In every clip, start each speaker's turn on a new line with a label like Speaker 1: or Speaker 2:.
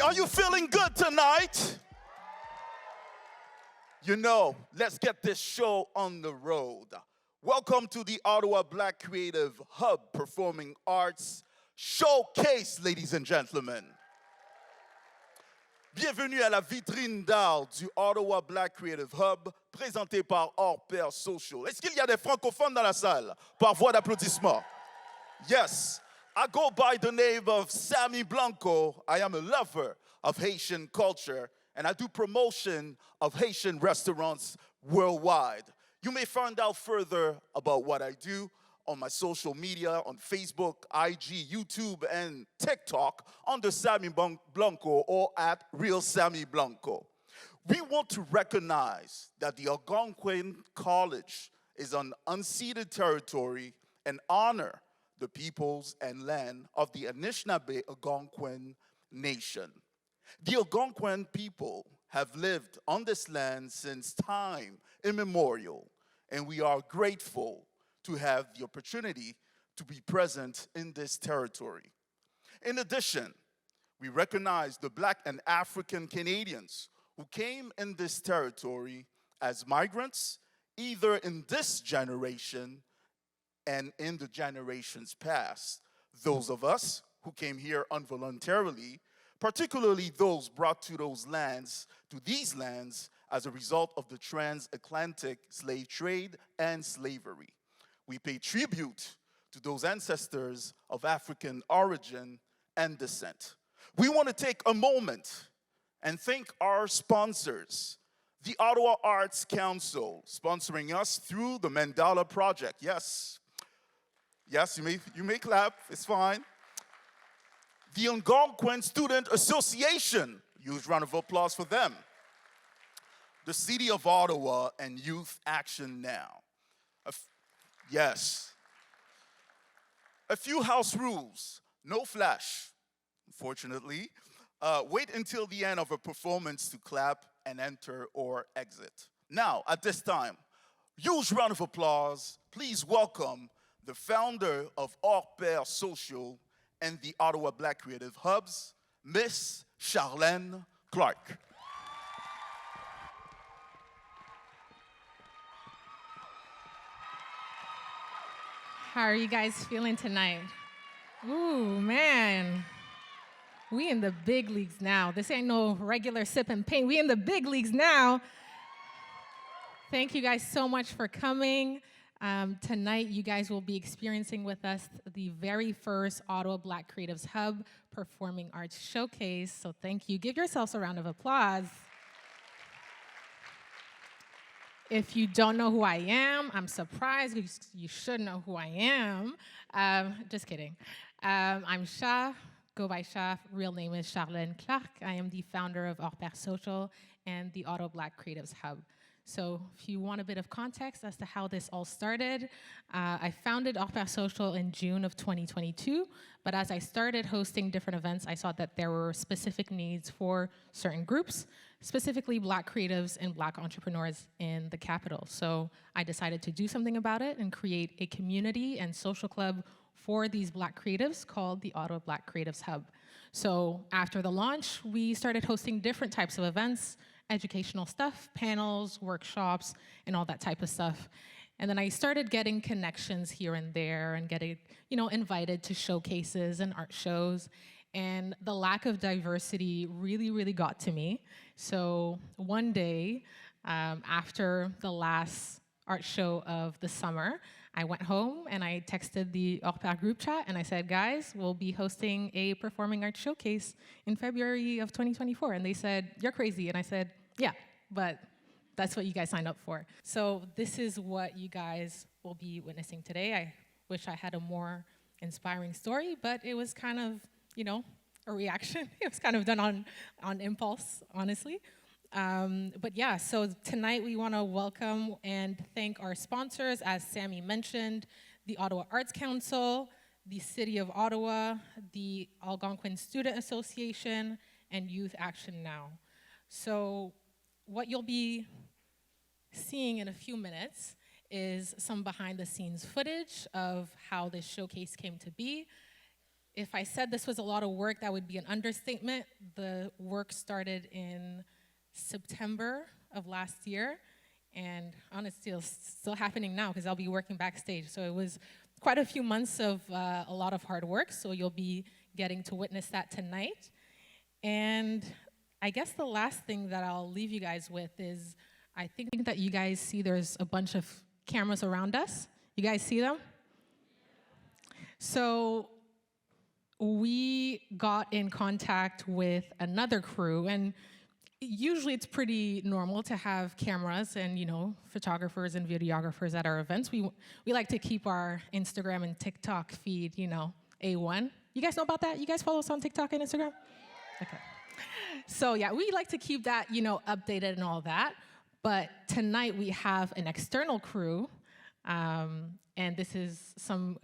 Speaker 1: Are you feeling good tonight? You know, let's get this show on the road. Welcome to the Ottawa Black Creative Hub Performing Arts Showcase, ladies and gentlemen. Bienvenue à la vitrine d'art du Ottawa Black Creative Hub, présenté par Hors Pair Social. Est-ce qu'il y a des francophones dans la salle? Par voix d'applaudissement. Yes, I go by the name of Sammy Blanco. I am a lover of Haitian culture, and I do promotion of Haitian restaurants worldwide. You may find out further about what I do on my social media, on Facebook, IG, YouTube, and TikTok under Sammy Blanco or at Real Sammy Blanco. We want to recognize that the Algonquin College is on unceded territory and honor the peoples and land of the Anishinaabe Algonquin Nation. The Algonquin people have lived on this land since time immemorial, and we are grateful to have the opportunity to be present in this territory. In addition, we recognize the Black and African Canadians who came in this territory as migrants, either in this generation and in the generations past. Those of us who came here involuntarily, particularly those brought to these lands as a result of the transatlantic slave trade and slavery. We pay tribute to those ancestors of African origin and descent. We want to take a moment and thank our sponsors, the Ottawa Arts Council, sponsoring us through the Mandala project. Yes, you may clap, it's fine. The Algonquin Student Association, huge round of applause for them. The City of Ottawa and Youth Action Now. Yes. A few house rules. No flash, unfortunately. Wait until the end of a performance to clap and enter or exit. Now, at this time, huge round of applause. Please welcome the founder of Hors Pair Social and the Ottawa Black Creative Hubs, Miss Charlene Clark.
Speaker 2: How are you guys feeling tonight? Ooh, man. We in the big leagues now. This ain't no regular sip and paint. We in the big leagues now. Thank you guys so much for coming. Tonight, you guys will be experiencing with us the very first Ottawa Black Creatives Hub Performing Arts Showcase. So thank you. Give yourselves a round of applause. If you don't know who I am, I'm surprised. You should know who I am. Just kidding. I'm Sha, go by Sha. Real name is Charlene Clark. I am the founder of Hors Pair Social and the Ottawa Black Creatives Hub. So if you want a bit of context as to how this all started, I founded Hors Pair Social in June of 2022, but as I started hosting different events, I saw that there were specific needs for certain groups, specifically Black creatives and Black entrepreneurs in the capital. So I decided to do something about it and create a community and social club for these Black creatives called the Ottawa Black Creatives Hub. So after the launch, we started hosting different types of events, educational stuff, panels, workshops, and all that type of stuff. And then I started getting connections here and there and getting, invited to showcases and art shows. And the lack of diversity really, really got to me. So one day, after the last art show of the summer, I went home and I texted the Hors Pair group chat and I said, guys, we'll be hosting a performing arts showcase in February of 2024. And they said, you're crazy. And I said, yeah, but that's what you guys signed up for. So this is what you guys will be witnessing today. I wish I had a more inspiring story, but it was kind of, a reaction. It was kind of done on impulse, honestly. But yeah, so tonight we want to welcome and thank our sponsors, as Sammy mentioned, the Ottawa Arts Council, the City of Ottawa, the Algonquin Student Association, and Youth Action Now. So what you'll be seeing in a few minutes is some behind the scenes footage of how this showcase came to be. If I said this was a lot of work, that would be an understatement. The work started in September of last year, and honestly, it's still happening now because I'll be working backstage. So it was quite a few months of a lot of hard work, so you'll be getting to witness that tonight. And I guess the last thing that I'll leave you guys with is, I think that you guys see there's a bunch of cameras around us. You guys see them? So we got in contact with another crew, and usually it's pretty normal to have cameras and, you know, photographers and videographers at our events. We like to keep our Instagram and TikTok feed, you know, A1. You guys know about that? You guys follow us on TikTok and Instagram? Okay. So yeah, we like to keep that, you know, updated and all that. But tonight we have an external crew, and this is some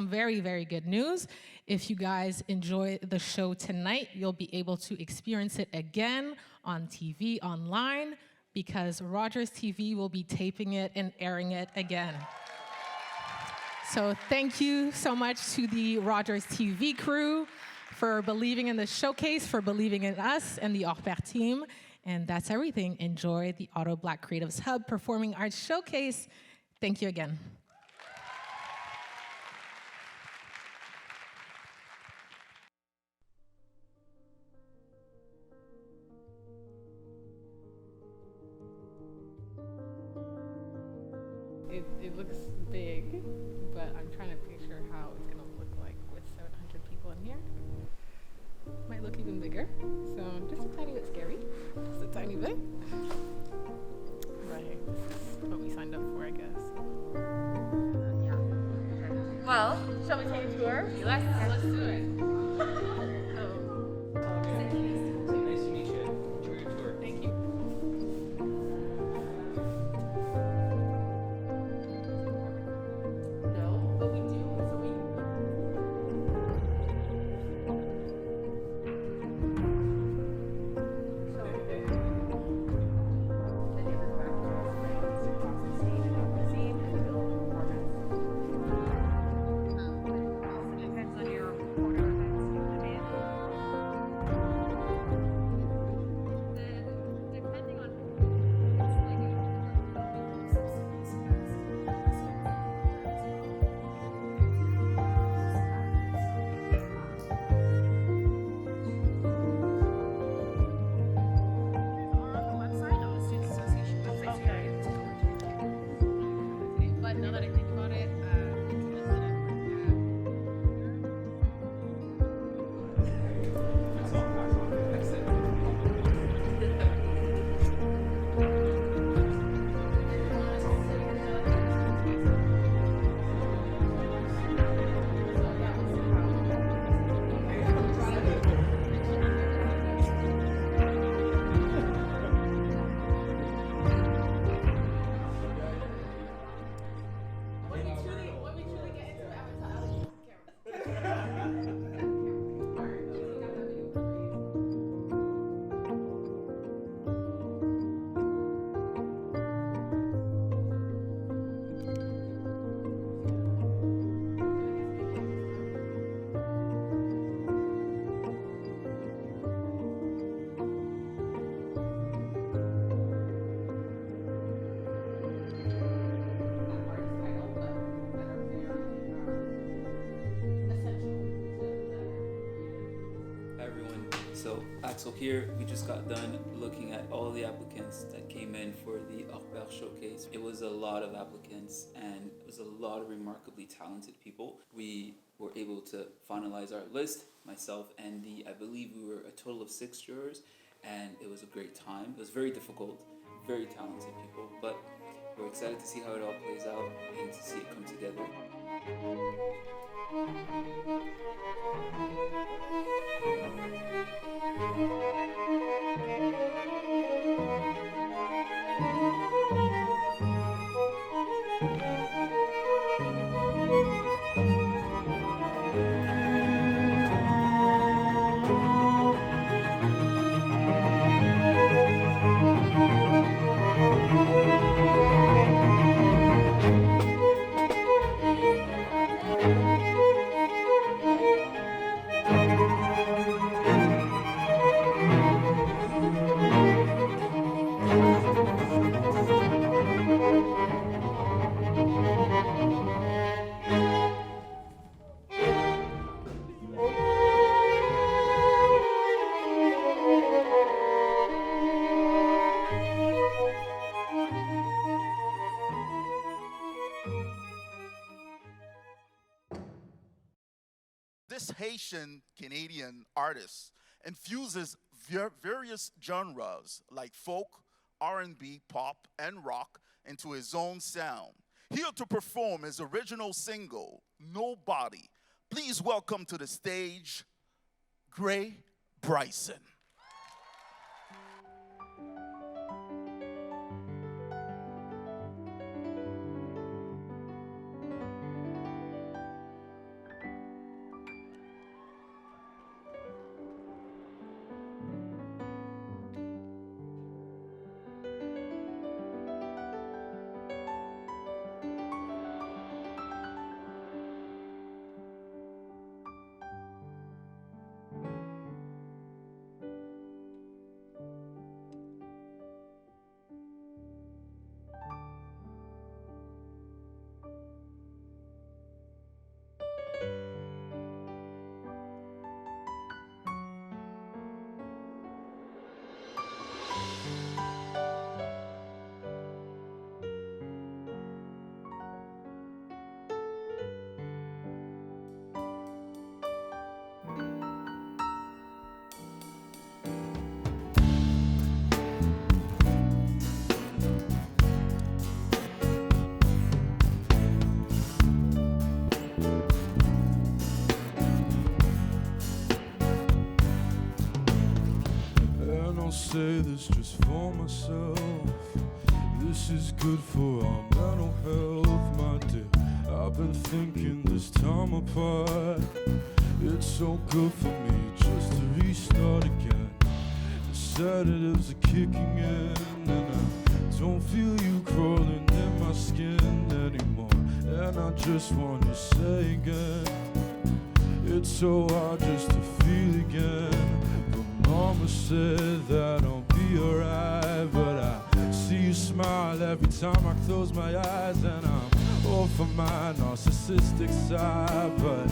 Speaker 2: very, very good news. If you guys enjoy the show tonight, you'll be able to experience it again on TV, online, because Rogers TV will be taping it and airing it again. So thank you so much to the Rogers TV crew for believing in the showcase, for believing in us and the Hors Pair team. And that's everything. Enjoy the Ottawa Black Creatives Hub Performing Arts Showcase. Thank you again. It looks big, but I'm trying to picture how it's gonna look like with 700 people in here. Might look even bigger, so just a tiny bit scary, just a tiny bit. Right, this is what we signed up for, I guess. Yeah. Well, shall we take a tour? Let's do it.
Speaker 3: Nice to meet you. Enjoy your tour.
Speaker 2: Thank you. No, but we do, so we.
Speaker 3: So Axel here, we just got done looking at all the applicants that came in for the Hors Pair Showcase. It was a lot of applicants and it was a lot of remarkably talented people. We were able to finalize our list, myself and I believe we were a total of 6 jurors, and it was a great time. It was very difficult, very talented people, but we're excited to see how it all plays out and to see it come together.
Speaker 1: This Haitian Canadian artist infuses various genres like folk, R&B, pop, and rock into his own sound. Here to perform his original single, Nobody, please welcome to the stage, Gray Bryson.
Speaker 4: Say this just for myself. This is good for our mental health, my dear. I've been thinking this time apart. It's so good for me just to restart again. The sedatives are kicking in, and I don't feel you crawling in my skin anymore. And I just want to say again, it's so hard just to feel again. Mama said that I'll be alright, but I see you smile every time I close my eyes, and I'm all for my narcissistic side, but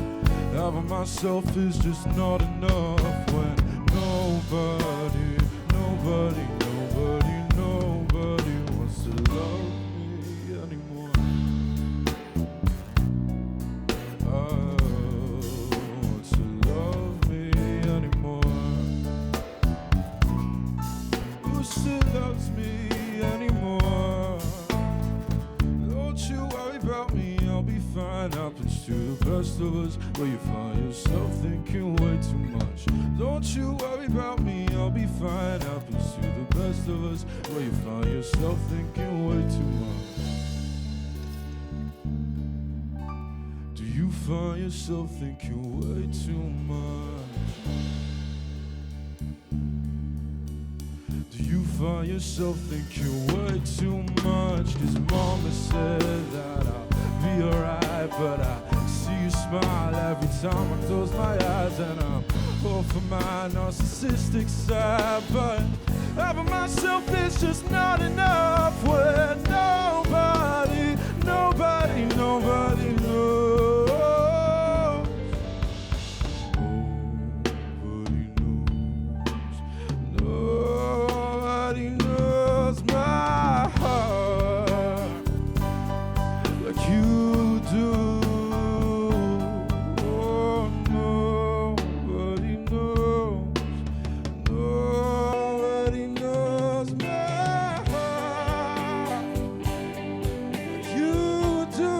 Speaker 4: having myself is just not enough when nobody wants to love me anymore. Wants to love me anymore. Who still loves me anymore? Don't you worry about me, I'll be fine. Happens to the best of us, where you find yourself thinking way too much. Don't you worry about me, I'll be fine. Happens to the best of us, where you find yourself thinking way too much. Do you find yourself thinking way too much? You find yourself thinking way too much. Cause mama said that I'll be alright, but I see you smile every time I close my eyes, and I'm all for my narcissistic side, but having myself is just not enough when nobody knows. Nobody knows my heart like you do. Oh, nobody knows. Nobody knows my heart like you do.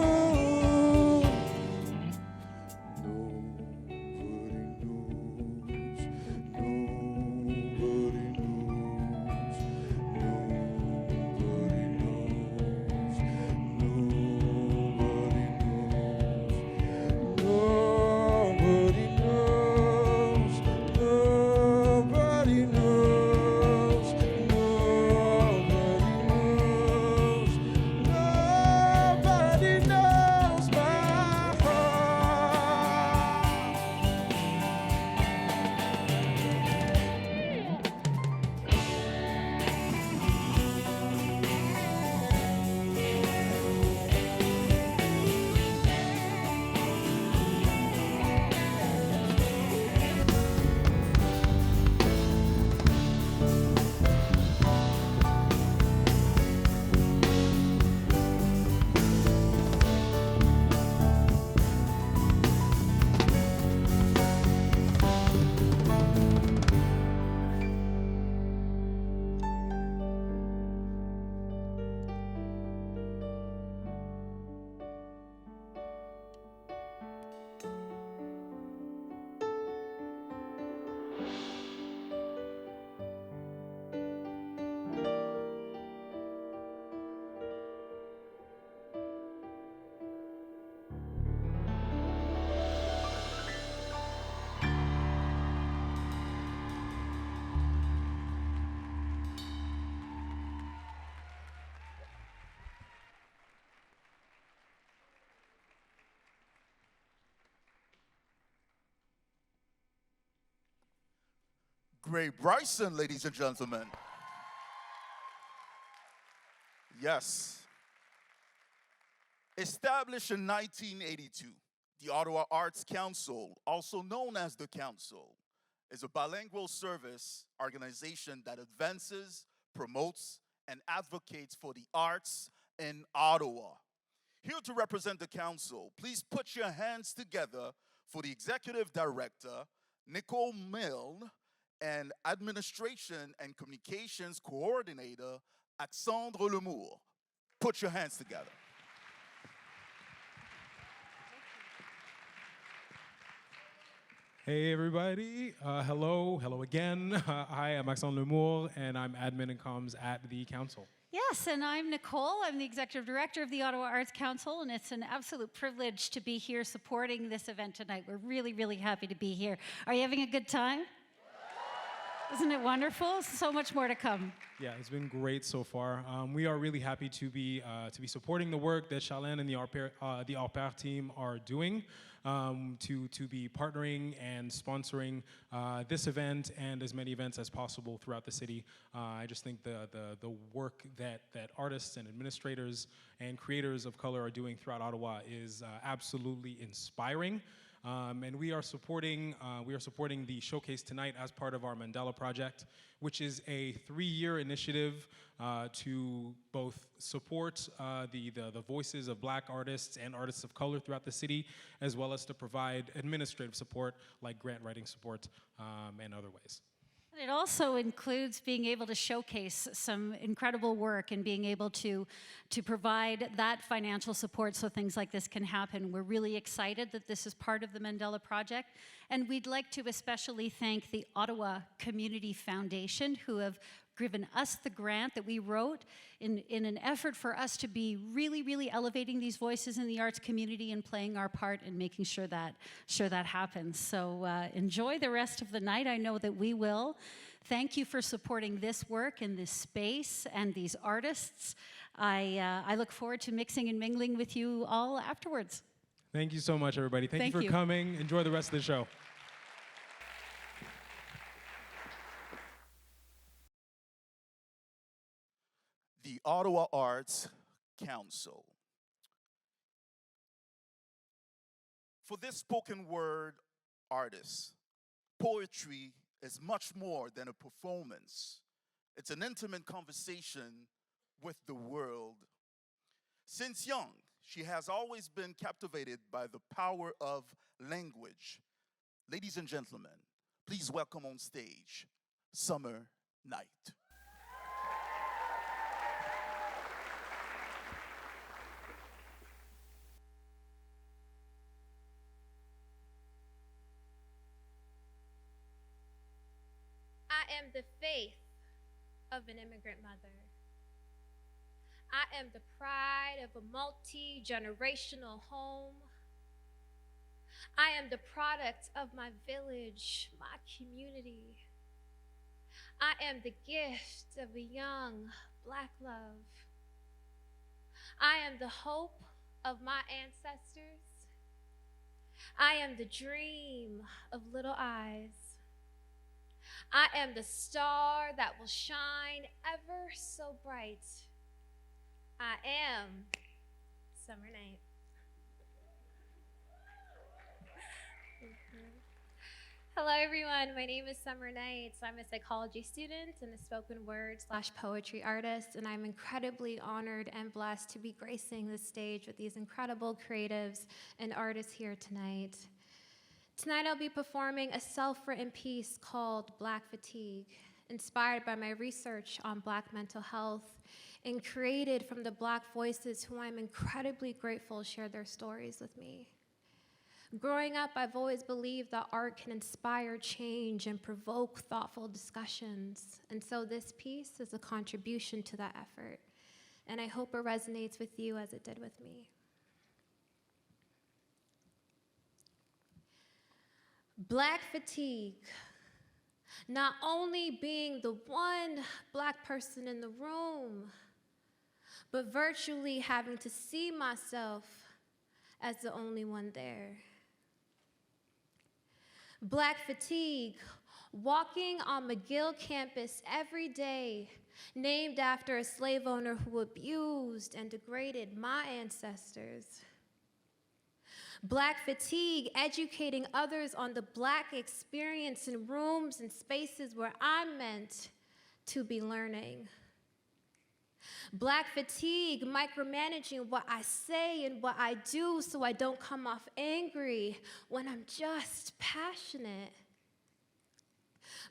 Speaker 1: great Bryson, ladies and gentlemen. Yes. Established in 1982, the Ottawa Arts Council, also known as the Council, is a bilingual service organization that advances, promotes, and advocates for the arts in Ottawa. Here to represent the Council, please put your hands together for the Executive Director, Nicole Milne, and Administration and Communications Coordinator, Alexandre Lemour. Put your hands together.
Speaker 5: Hey everybody, hello again. I am Alexandre Lemour and I'm admin and comms at the council.
Speaker 6: Yes, and I'm Nicole. I'm the Executive Director of the Ottawa Arts Council, and it's an absolute privilege to be here supporting this event tonight. We're really, really happy to be here. Are you having a good time? Isn't it wonderful? So much more to come.
Speaker 5: Yeah, it's been great so far. We are really happy to be supporting the work that Charlene and the Hors Pair team are doing, to be partnering and sponsoring this event and as many events as possible throughout the city. I just think the work that artists and administrators and creators of color are doing throughout Ottawa is absolutely inspiring. And we are supporting the showcase tonight as part of our Mandala project, which is a 3-year initiative to both support the voices of Black artists and artists of color throughout the city, as well as to provide administrative support like grant writing support and other ways.
Speaker 6: It also includes being able to showcase some incredible work and being able to provide that financial support so things like this can happen. We're really excited that this is part of the Mandala Project, and we'd like to especially thank the Ottawa Community Foundation, who have given us the grant that we wrote in an effort for us to be really, really elevating these voices in the arts community and playing our part in making sure that happens. So enjoy the rest of the night. I know that we will. Thank you for supporting this work in this space and these artists. I look forward to mixing and mingling with you all afterwards.
Speaker 5: Thank you so much, everybody. Thank you for coming. Enjoy the rest of the show.
Speaker 1: The Ottawa Arts Council. For this spoken word artist, poetry is much more than a performance. It's an intimate conversation with the world. Since young, she has always been captivated by the power of language. Ladies and gentlemen, please welcome on stage Summer Night.
Speaker 7: I am the faith of an immigrant mother. I am the pride of a multi-generational home. I am the product of my village, my community. I am the gift of a young Black love. I am the hope of my ancestors. I am the dream of little eyes. I am the star that will shine ever so bright. I am Summer Night. Hello everyone, my name is Summer Night. I'm a psychology student and a spoken word / poetry artist, and I'm incredibly honored and blessed to be gracing the stage with these incredible creatives and artists here tonight. Tonight I'll be performing a self-written piece called Black Fatigue, inspired by my research on Black mental health and created from the Black voices who I'm incredibly grateful share their stories with me. Growing up, I've always believed that art can inspire change and provoke thoughtful discussions, and so this piece is a contribution to that effort, and I hope it resonates with you as it did with me. Black fatigue, not only being the one Black person in the room, but virtually having to see myself as the only one there. Black fatigue, walking on McGill campus every day, named after a slave owner who abused and degraded my ancestors. Black fatigue, educating others on the Black experience in rooms and spaces where I'm meant to be learning. Black fatigue, micromanaging what I say and what I do so I don't come off angry when I'm just passionate.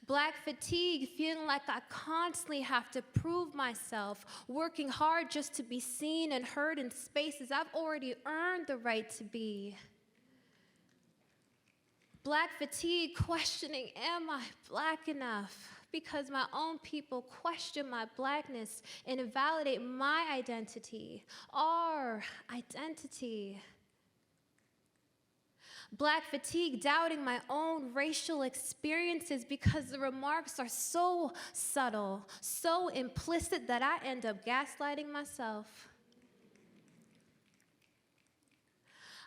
Speaker 7: Black fatigue, feeling like I constantly have to prove myself, working hard just to be seen and heard in spaces I've already earned the right to be. Black fatigue, questioning, am I Black enough? Because my own people question my Blackness and invalidate my identity, our identity. Black fatigue, doubting my own racial experiences because the remarks are so subtle, so implicit that I end up gaslighting myself.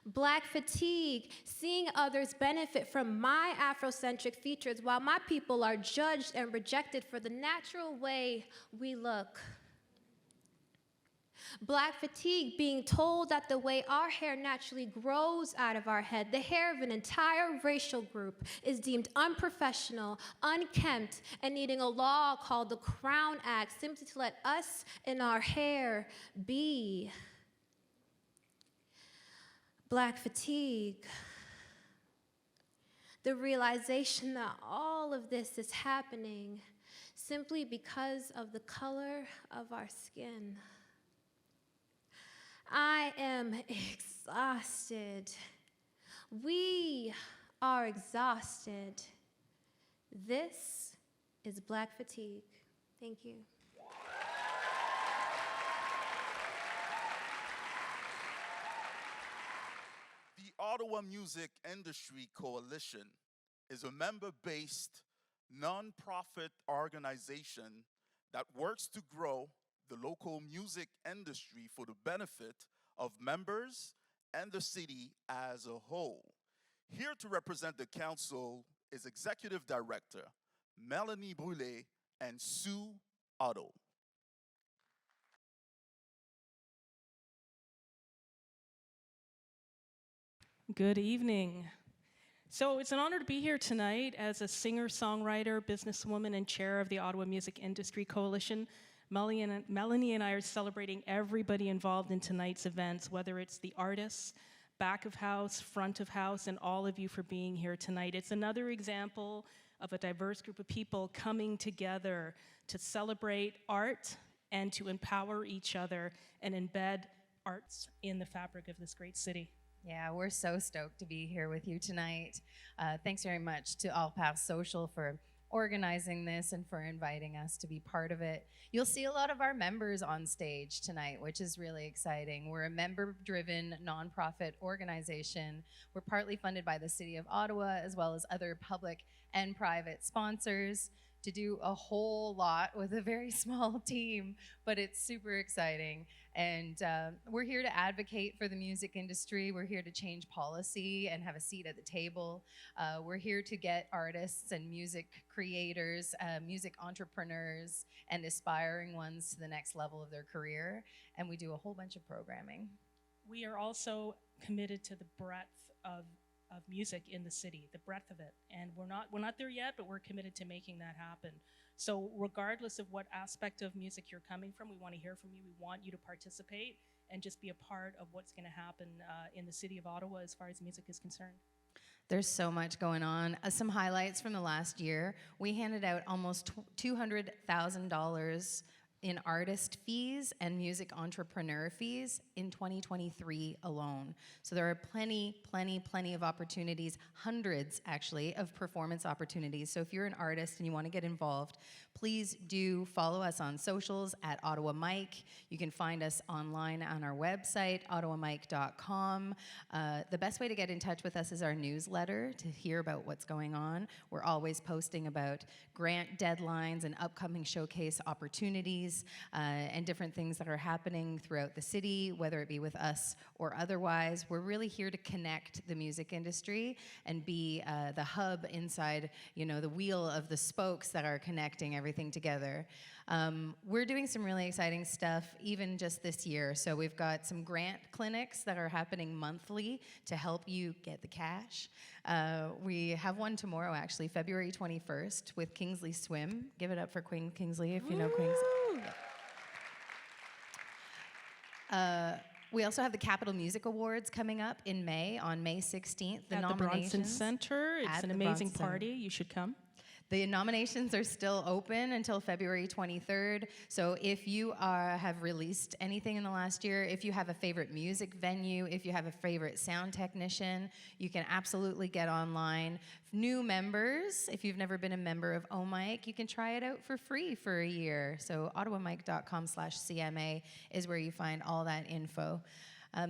Speaker 7: Black fatigue, seeing others benefit from my Afrocentric features while my people are judged and rejected for the natural way we look. Black fatigue, being told that the way our hair naturally grows out of our head, the hair of an entire racial group, is deemed unprofessional, unkempt, and needing a law called the Crown Act simply to let us and our hair be. Black fatigue, the realization that all of this is happening simply because of the color of our skin. I am exhausted. We are exhausted. This is Black fatigue. Thank you.
Speaker 1: The Ottawa Music Industry Coalition is a member-based, non-profit organization that works to grow the local music industry for the benefit of members and the city as a whole. Here to represent the council is Executive Director Melanie Brûlé and Sue Otto.
Speaker 8: Good evening. So it's an honor to be here tonight as a singer-songwriter, businesswoman, and chair of the Ottawa Music Industry Coalition. Melanie and I are celebrating everybody involved in tonight's events, whether it's the artists, back of house, front of house, and all of you for being here tonight. It's another example of a diverse group of people coming together to celebrate art and to empower each other and embed arts in the fabric of this great city.
Speaker 9: Yeah, we're so stoked to be here with you tonight. Thanks very much to Hors Pair Social for organizing this and for inviting us to be part of it. You'll see a lot of our members on stage tonight, which is really exciting. We're a member-driven nonprofit organization. We're partly funded by the City of Ottawa as well as other public and private sponsors to do a whole lot with a very small team, but it's super exciting. And we're here to advocate for the music industry. We're here to change policy and have a seat at the table. We're here to get artists and music creators, music entrepreneurs, and aspiring ones to the next level of their career. And we do a whole bunch of programming.
Speaker 8: We are also committed to the breadth of music in the city, the breadth of it. And we're not there yet, but we're committed to making that happen. So regardless of what aspect of music you're coming from, we want to hear from you. We want you to participate and just be a part of what's going to happen in the City of Ottawa as far as music is concerned.
Speaker 9: There's so much going on. Some highlights from the last year. We handed out almost $200,000 in artist fees and music entrepreneur fees in 2023 alone. So there are plenty of opportunities, hundreds actually, of performance opportunities. So if you're an artist and you want to get involved, please do follow us on socials at Ottawa Mic. You can find us online on our website, ottawamic.com. The best way to get in touch with us is our newsletter to hear about what's going on. We're always posting about grant deadlines and upcoming showcase opportunities. activities and different things that are happening throughout the city, whether it be with us or otherwise. We're really here to connect the music industry and be the hub inside, the wheel of the spokes that are connecting everything together. We're doing some really exciting stuff even just this year. So we've got some grant clinics that are happening monthly to help you get the cash. We have one tomorrow, actually, February 21st with Kingsley Swim. Give it up for Queen Kingsley if you know Kingsley. We also have the Capital Music Awards coming up in May, on May 16th.
Speaker 8: At the Bryson Center. It's an amazing party. You should come.
Speaker 9: The nominations are still open until February 23rd. So if you have released anything in the last year, if you have a favorite music venue, if you have a favorite sound technician, you can absolutely get online. New members, if you've never been a member of OMIC, you can try it out for free for a year. So ottawamic.com/CMA is where you find all that info.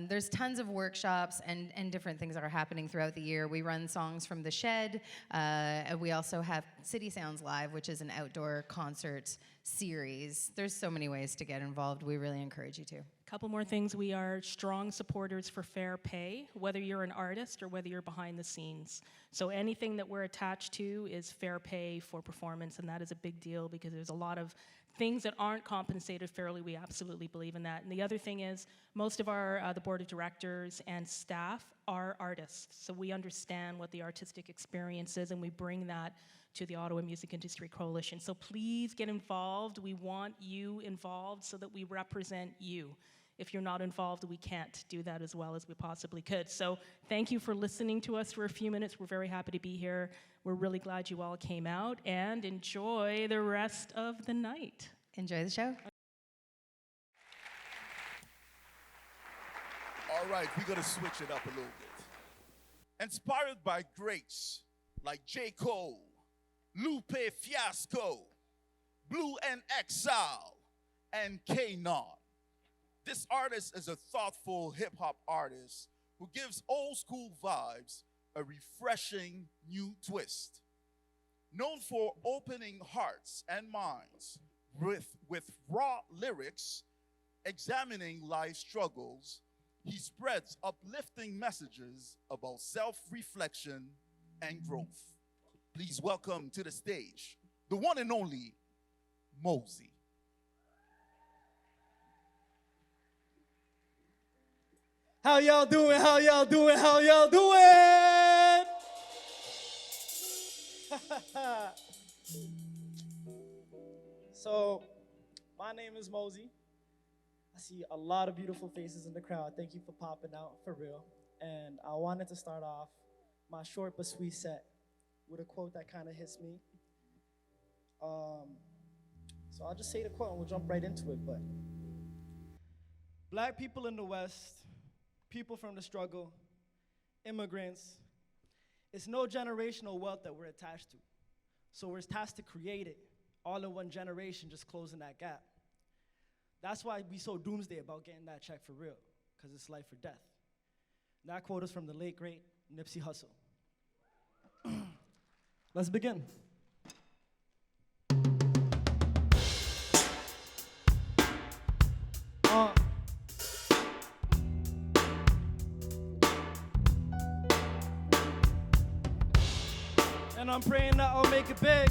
Speaker 9: There's tons of workshops and different things that are happening throughout the year. We run songs from the shed. And we also have City Sounds Live, which is an outdoor concert series. There's so many ways to get involved. We really encourage you to.
Speaker 8: A couple more things. We are strong supporters for fair pay, whether you're an artist or whether you're behind the scenes. So anything that we're attached to is fair pay for performance, and that is a big deal because there's a lot of things that aren't compensated fairly. We absolutely believe in that. And the other thing is most of the board of directors and staff are artists. So we understand what the artistic experience is, and we bring that to the Ottawa Music Industry Coalition. So please get involved. We want you involved so that we represent you. If you're not involved, we can't do that as well as we possibly could. So thank you for listening to us for a few minutes. We're very happy to be here. We're really glad you all came out, and enjoy the rest of the night.
Speaker 9: Enjoy the show.
Speaker 1: All right, we're going to switch it up a little bit. Inspired by greats like J. Cole, Lupe Fiasco, Blue and Exile, and K-Non. This artist is a thoughtful hip-hop artist who gives old-school vibes a refreshing new twist. Known for opening hearts and minds with raw lyrics, examining life struggles, he spreads uplifting messages about self-reflection and growth. Please welcome to the stage the one and only Mosy.
Speaker 10: How y'all doing? How y'all doing? How y'all doing? So, my name is Mosy. I see a lot of beautiful faces in the crowd. Thank you for popping out, for real. And I wanted to start off my short but sweet set with a quote that kind of hits me. So I'll just say the quote and we'll jump right into it. But Black people in the West, people from the struggle, immigrants, it's no generational wealth that we're attached to. So we're tasked to create it all in one generation, just closing that gap. That's why we so doomsday about getting that check for real, because it's life or death. And that quote is from the late, great Nipsey Hussle. Let's begin. And I'm praying that I'll make it big.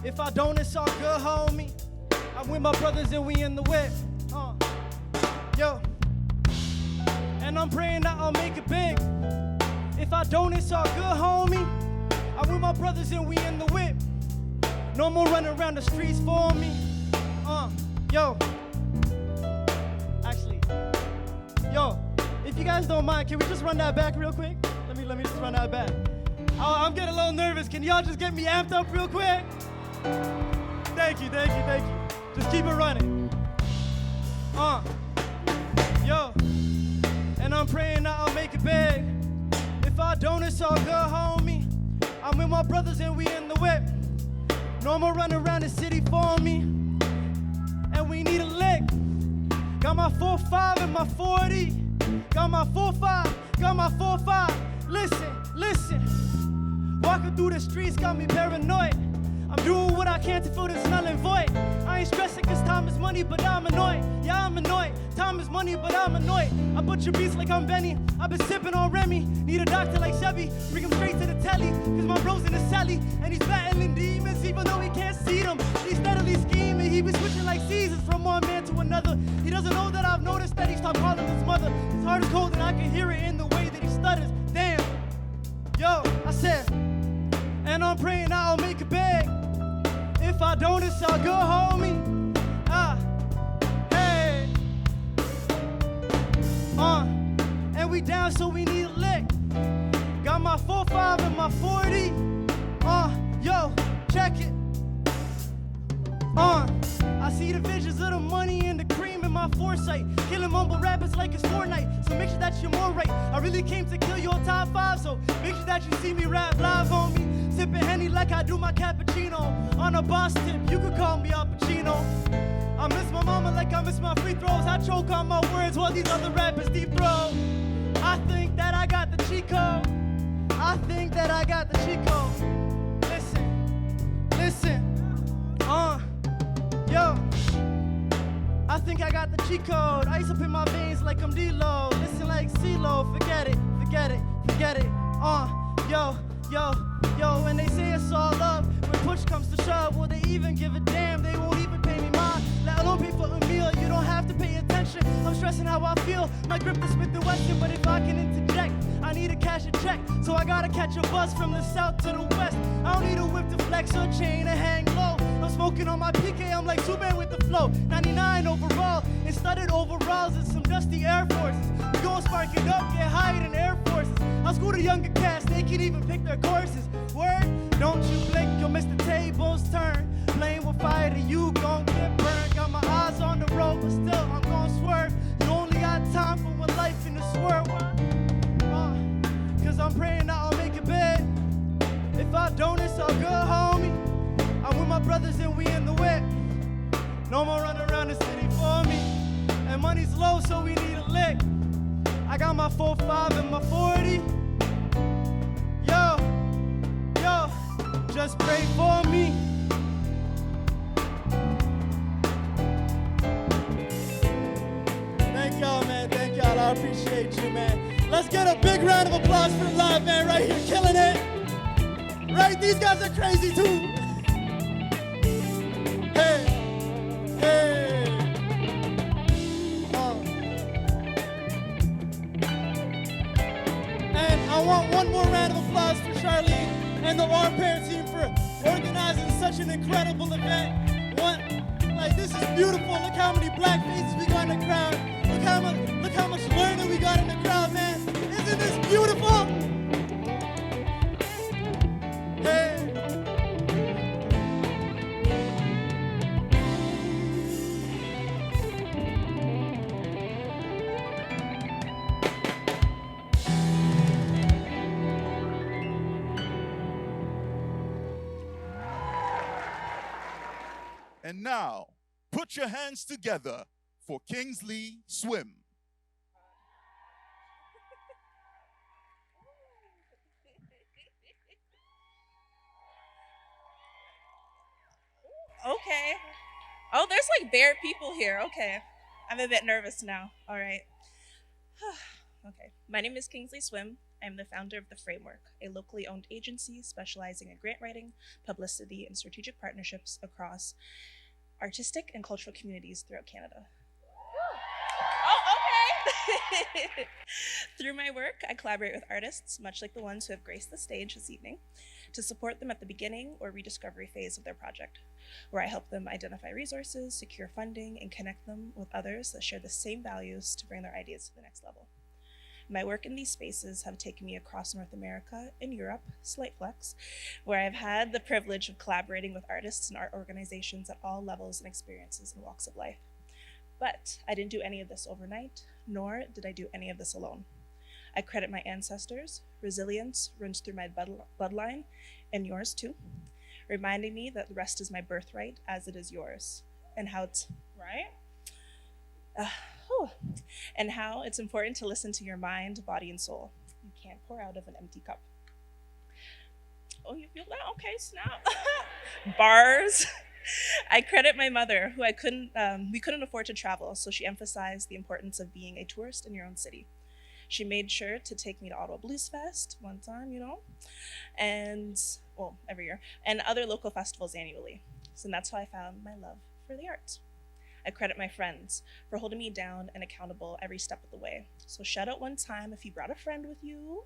Speaker 10: If I don't, it's all good, homie. I'm with my brothers and we in the whip. Yo. And I'm praying that I'll make it big. If I don't, it's all good, homie. I'm with my brothers and we in the whip. No more running around the streets for me. Yo. Actually, yo, if you guys don't mind, can we just run that back real quick? Let me just run that back. I'm getting a little nervous. Can y'all just get me amped up real quick? Thank you. Just keep it running. Yo. And I'm praying that I'll make it big. If I don't, it's all good, homie. I'm with my brothers and we in the whip. No more running around the city for me. And we need a lick. Got my 4-5 and my 40. Got my 4-5. Listen. Walking through the streets got me paranoid. I'm doing what I can to fill this null and void. I ain't stressing cause time is money, but I'm annoyed. Yeah, I'm annoyed. Time is money, but I'm annoyed. I butcher beats like I'm Benny. I've been sipping on Remy. Need a doctor like Chevy. Bring him straight to the telly. Cause my bro's in the celly. And he's battling demons even though he can't see them. He's steadily scheming. He be switching like seasons from one man to another. He doesn't know that I've noticed that he stopped calling his mother. His heart is cold and I can hear it in the way that he stutters. Damn. Yo, I said, and I'm praying I'll make it big. If I don't, it's all good, homie. Hey. And we down, so we need a lick. Got my 4-5 and my 40. Yo, check it. I see the visions of the money and the cream in my foresight. Killing mumble rappers like it's Fortnite. So make sure that you're more right. I really came to kill your top 5. So make sure that you see me rap live on me. Sipping Henny like I do my cappuccino. On a boss tip, you could call me Al Pacino. I miss my mama like I miss my free throws. I choke on my words while these other rappers deep throw. I think that I got the cheat code. I think that I got the cheat code. Listen. Yo, I think I got the cheat code. Ice up in my veins like I'm D-Lo. Listen like CeeLo, forget it. Yo, and they say it's all love. When push comes to shove, will they even give a damn? They won't even pay me mine, let alone pay for a meal. You don't have to pay attention. I'm stressing how I feel. My grip is Smith & Wesson, but if I can interject, I need to cash a check. So I gotta catch a bus from the south to the west. I don't need a whip to flex or chain to hang low. I'm smoking on my PK, I'm like Superman with the flow. 99 overall, and studded overalls and some dusty Air Forces. We gon' spark it up, get higher than Air Forces. I'll school the younger cats, they can even pick their courses. Word, don't you blink, you'll miss the tables turn. Playing with fire, then you gon' get burned. Got my eyes on the road, but still I'm gon' swerve. You only got time for one life in this world. Cause I'm praying that I'll make it big. If I don't, it's all good, homie. I'm with my brothers and we in the whip. No more run around the city for me. And money's low, so we need a lick. I got my 4-5 and my 40. Yo, just pray for me. Thank y'all, man. Thank y'all. I appreciate you, man. Let's get a big round of applause for the live band right here, killing it. Right? These guys are crazy too. Hey. And I want one more round of applause for Charlene and the Hors Pair team for organizing such an incredible event. This is beautiful. Look how many black faces we got in the crowd. Look how much learning we got in the crowd, man. Isn't this beautiful? Hey.
Speaker 1: And now, put your hands together for Kingsley Swim.
Speaker 11: Okay. Oh, there's like bare people here. Okay. I'm a bit nervous now. All right. Okay. My name is Kingsley Swim. I'm the founder of The Framework, a locally owned agency specializing in grant writing, publicity, and strategic partnerships across artistic and cultural communities throughout Canada. Oh, okay. Through my work, I collaborate with artists, much like the ones who have graced the stage this evening, to support them at the beginning or rediscovery phase of their project, where I help them identify resources, secure funding, and connect them with others that share the same values to bring their ideas to the next level. My work in these spaces have taken me across North America and Europe, slight flex, where I've had the privilege of collaborating with artists and art organizations at all levels and experiences and walks of life. But I didn't do any of this overnight, nor did I do any of this alone. I credit my ancestors. Resilience runs through my bloodline, and yours too, reminding me that the rest is my birthright as it is yours, and how it's, right? And how it's important to listen to your mind, body, and soul. You can't pour out of an empty cup. Oh, you feel that? Okay, snap. Bars. I credit my mother, who we couldn't afford to travel, so she emphasized the importance of being a tourist in your own city. She made sure to take me to Ottawa Blues Fest one time, and, well, every year, and other local festivals annually. So that's how I found my love for the arts. I credit my friends for holding me down and accountable every step of the way. So shout out one time if you brought a friend with you.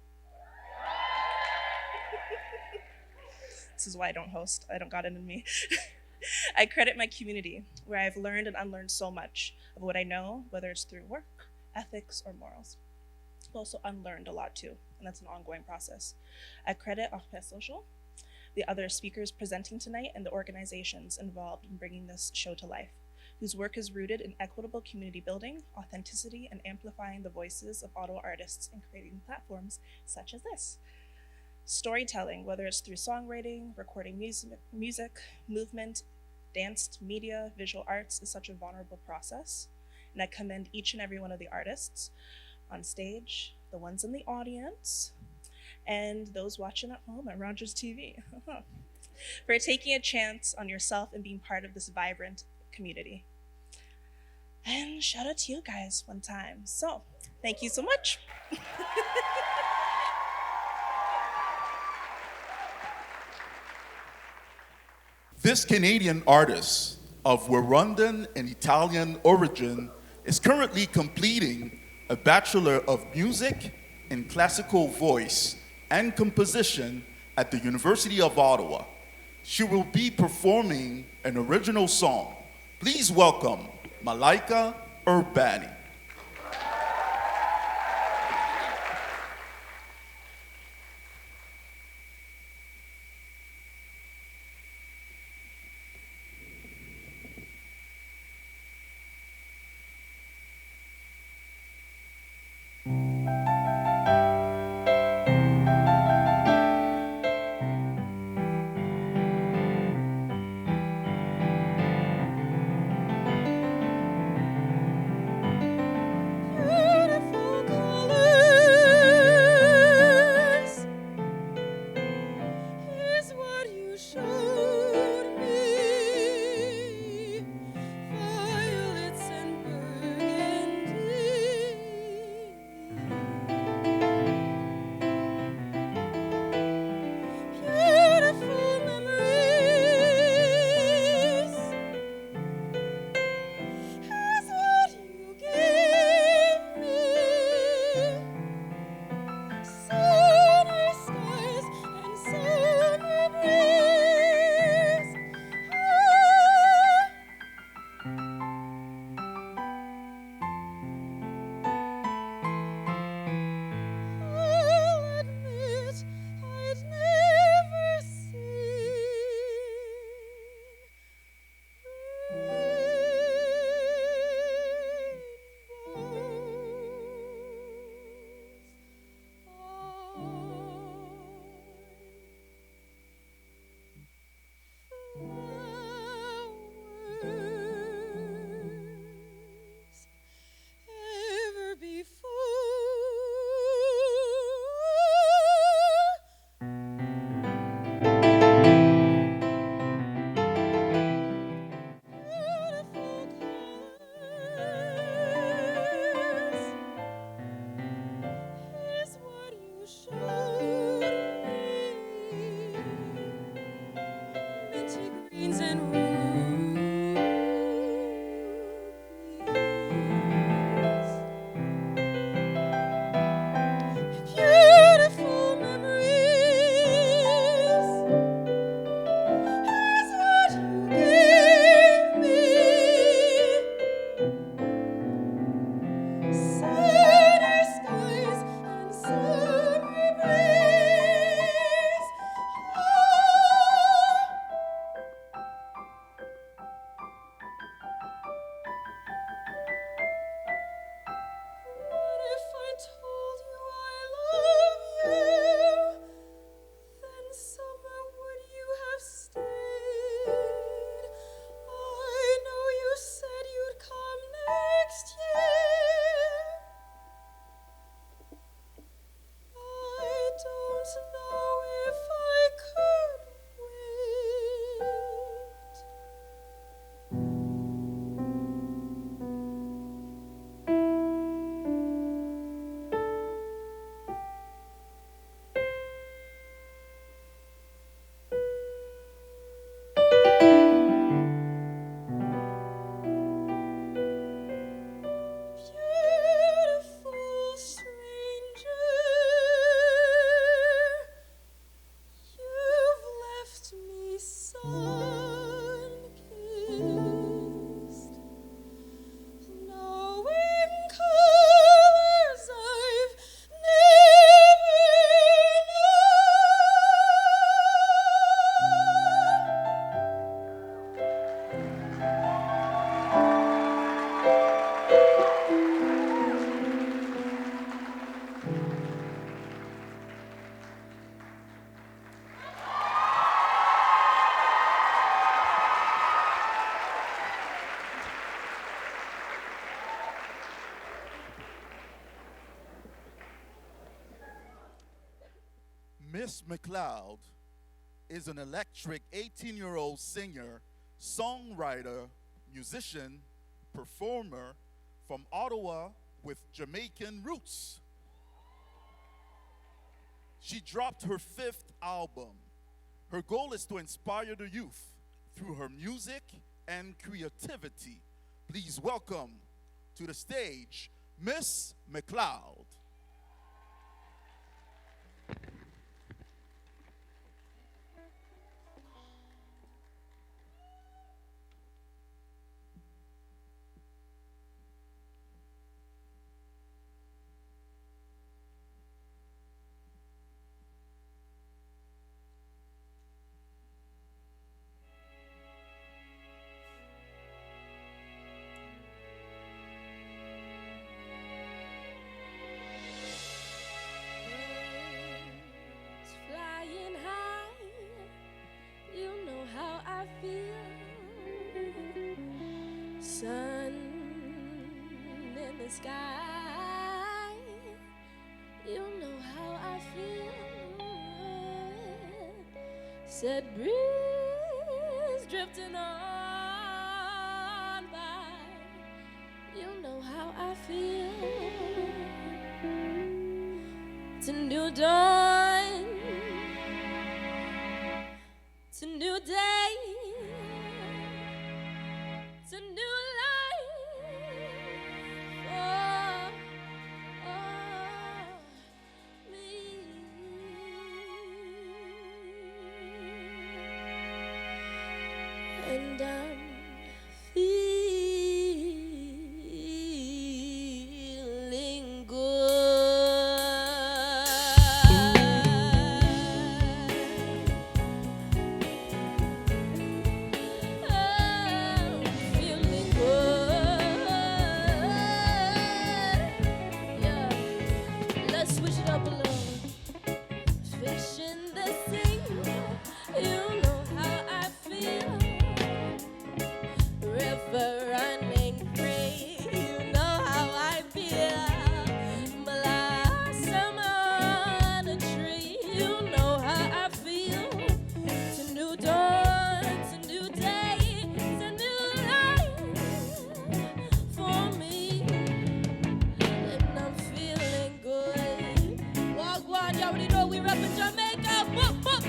Speaker 11: This is why I don't host. I don't got it in me. I credit my community, where I've learned and unlearned so much of what I know, whether it's through work, ethics, or morals. I've also unlearned a lot too, and that's an ongoing process. I credit Hors Pair Social, the other speakers presenting tonight, and the organizations involved in bringing this show to life, whose work is rooted in equitable community building, authenticity, and amplifying the voices of Ottawa artists and creating platforms such as this. Storytelling, whether it's through songwriting, recording music, movement, dance, media, visual arts, is such a vulnerable process. And I commend each and every one of the artists on stage, the ones in the audience, and those watching at home at Rogers TV, for taking a chance on yourself and being part of this vibrant community. And shout out to you guys one time. So, thank you so much.
Speaker 1: This Canadian artist of Rwandan and Italian origin is currently completing a Bachelor of Music in Classical Voice and Composition at the University of Ottawa. She will be performing an original song. Please welcome Malika Urbani. Miss McLoud is an electric 18-year-old singer, songwriter, musician, performer from Ottawa with Jamaican roots. She dropped her 5th album. Her goal is to inspire the youth through her music and creativity. Please welcome to the stage, Miss McLoud.
Speaker 12: Flying high, you know how I feel. Sun in the sky, you know how I feel. Said breeze drifting on by, you know how I feel. It's a new dawn, it's a new day, it's a new life for me. And I'm feeling running free, you know how I feel. Blossom on a tree, you know how I feel. It's a new dawn, it's a new day, it's a new life for me, and I'm feeling good. Walk one, you already know we rep in Jamaica. Whoop, whoop.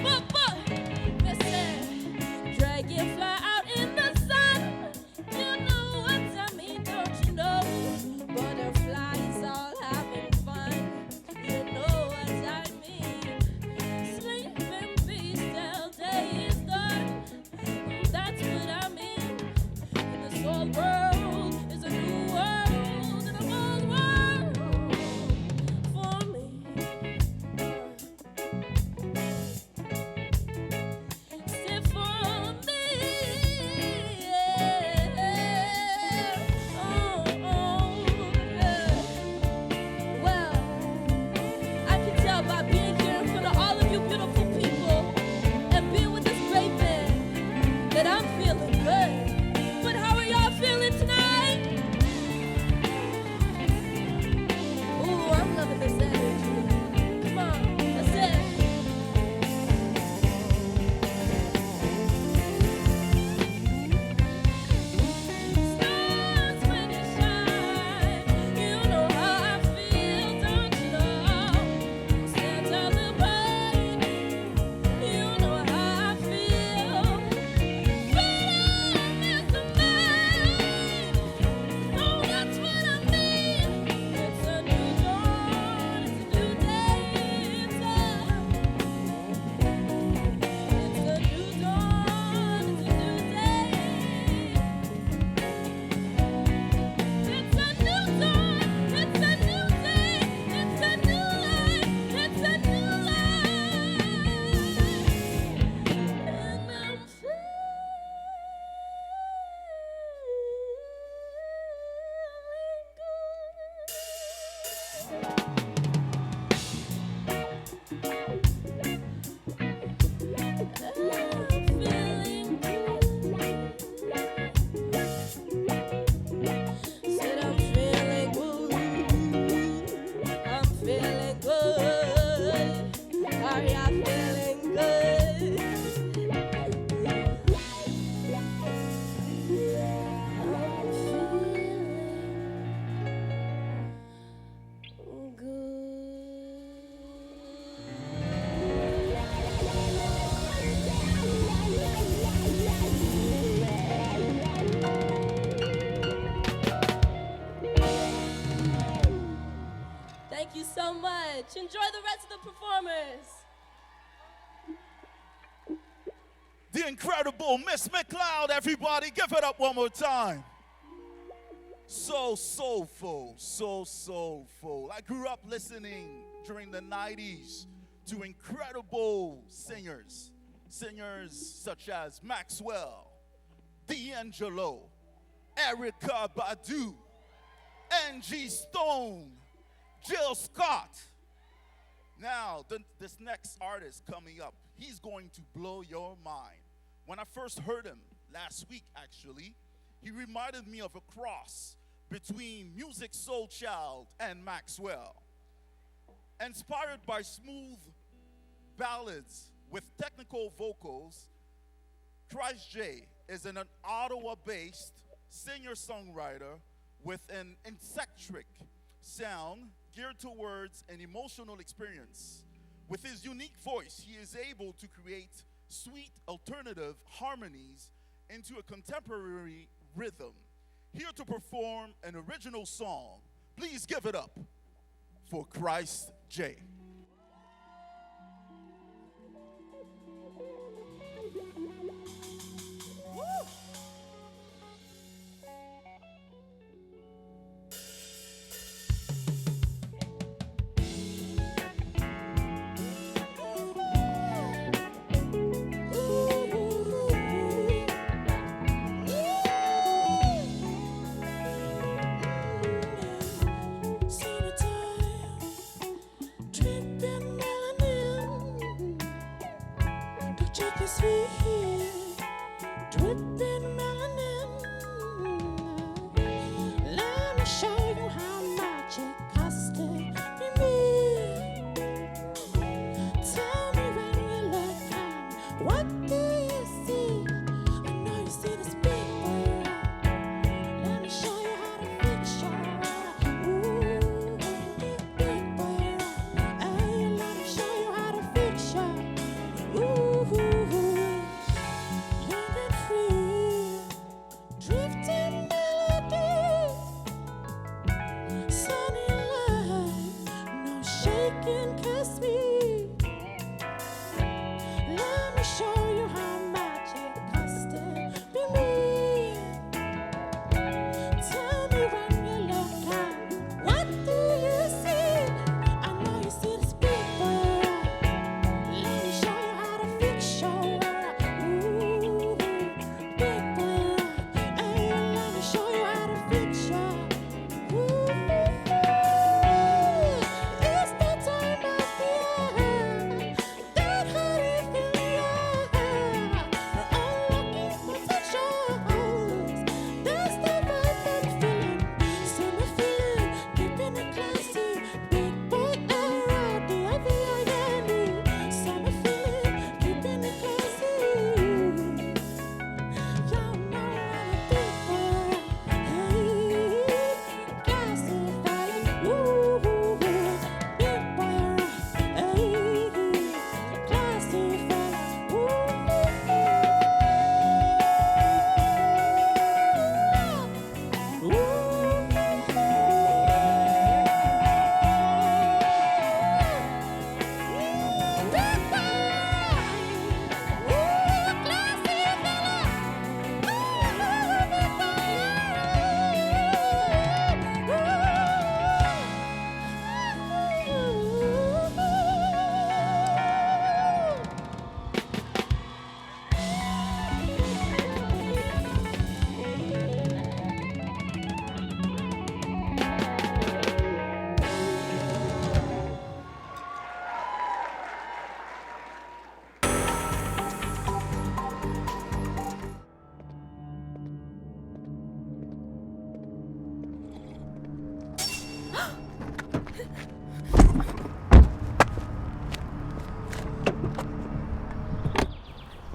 Speaker 12: enjoy the rest of the performers.
Speaker 1: The incredible Miss McLoud, everybody. Give it up one more time. So soulful, so soulful. I grew up listening during the 90s to incredible singers. Singers such as Maxwell, D'Angelo, Erykah Badu, Angie Stone, Jill Scott. Now, this next artist coming up, he's going to blow your mind. When I first heard him last week, actually, he reminded me of a cross between Music Soul Child and Maxwell. Inspired by smooth ballads with technical vocals, Christ J is an Ottawa-based singer-songwriter with an eccentric sound geared towards an emotional experience. With his unique voice, he is able to create sweet alternative harmonies into a contemporary rhythm. Here to perform an original song, please give it up for Christ J.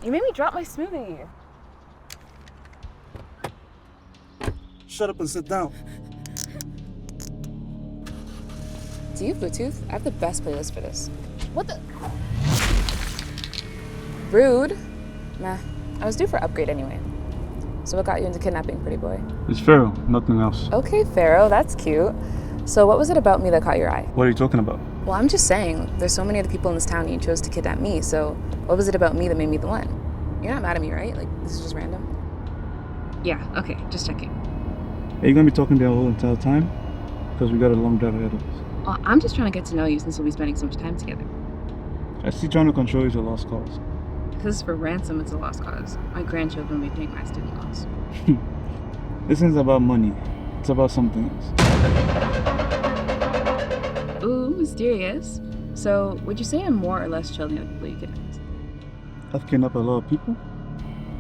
Speaker 13: You made me drop my smoothie.
Speaker 14: Shut up and sit down.
Speaker 13: Do you have Bluetooth? I have the best playlist for this. What the? Rude. Nah, I was due for upgrade anyway. So what got you into kidnapping, pretty boy?
Speaker 14: It's Pharaoh, nothing else.
Speaker 13: Okay, Pharaoh, that's cute. So what was it about me that caught your eye?
Speaker 14: What are you talking about?
Speaker 13: Well, I'm just saying, there's so many other people in this town and you chose to kidnap me, so what was it about me that made me the one? You're not mad at me, right? Like, this is just random? Yeah, okay, just checking.
Speaker 14: Are you gonna be talking the whole entire time? Because we got a long drive ahead of us.
Speaker 13: Well, I'm just trying to get to know you since we'll be spending so much time together.
Speaker 14: I see trying to control you is a lost cause.
Speaker 13: If this is for ransom, it's a lost cause. My grandchildren will be paying my student loans.
Speaker 14: This isn't about money. It's about something else.
Speaker 13: Ooh, mysterious. So, would you say I'm more or less chill than the people you kidnapped?
Speaker 14: I've kidnapped a lot of people.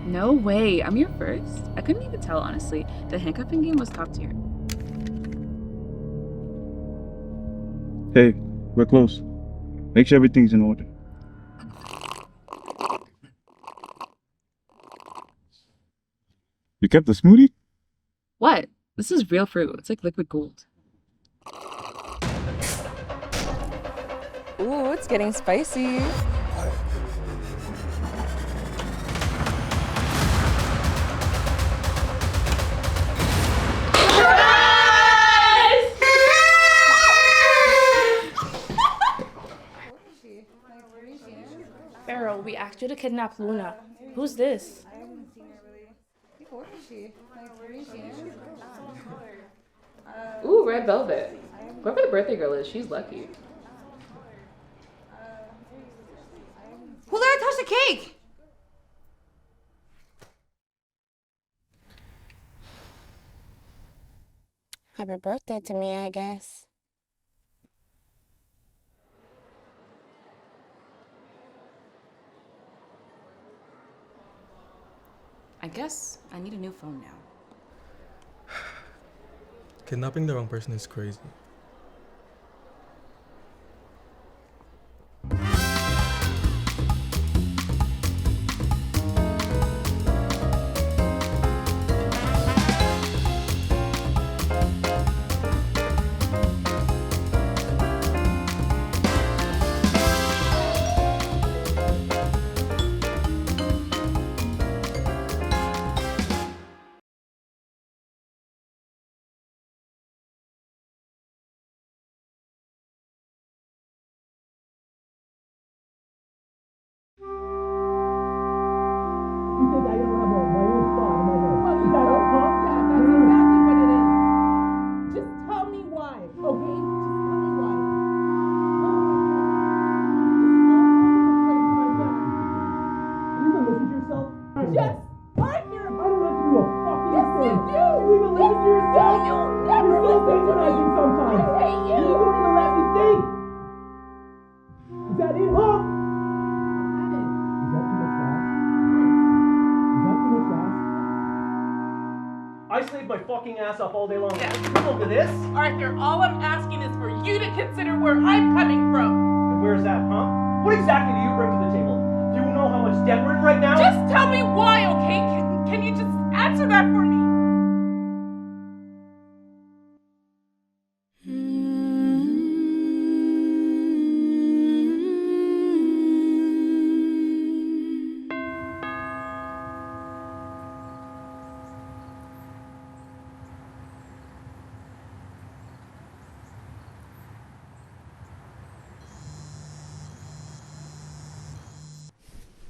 Speaker 13: No way, I'm your first. I couldn't even tell, honestly. The handcuffing game was top tier.
Speaker 14: Hey, we're close. Make sure everything's in order. You kept the smoothie?
Speaker 13: What? This is real fruit. It's like liquid gold. Ooh, it's getting spicy.
Speaker 15: Pharaoh, we asked you to kidnap Luna. Who's this?
Speaker 13: Ooh, red velvet. Whoever the birthday girl is, she's lucky.
Speaker 16: Who let her touch the cake?
Speaker 17: Happy birthday to me, I guess.
Speaker 13: I guess I need a new phone now.
Speaker 18: Kidnapping the wrong person is crazy.
Speaker 10: I slaved my fucking ass off all day long. Yeah. Look at this.
Speaker 19: Arthur, all I'm asking is for you to consider where I'm coming from.
Speaker 10: And where's that, huh? What exactly do you bring to the table? Do you know how much debt we're in right now?
Speaker 19: Just tell me why, okay? Can you just answer that for me?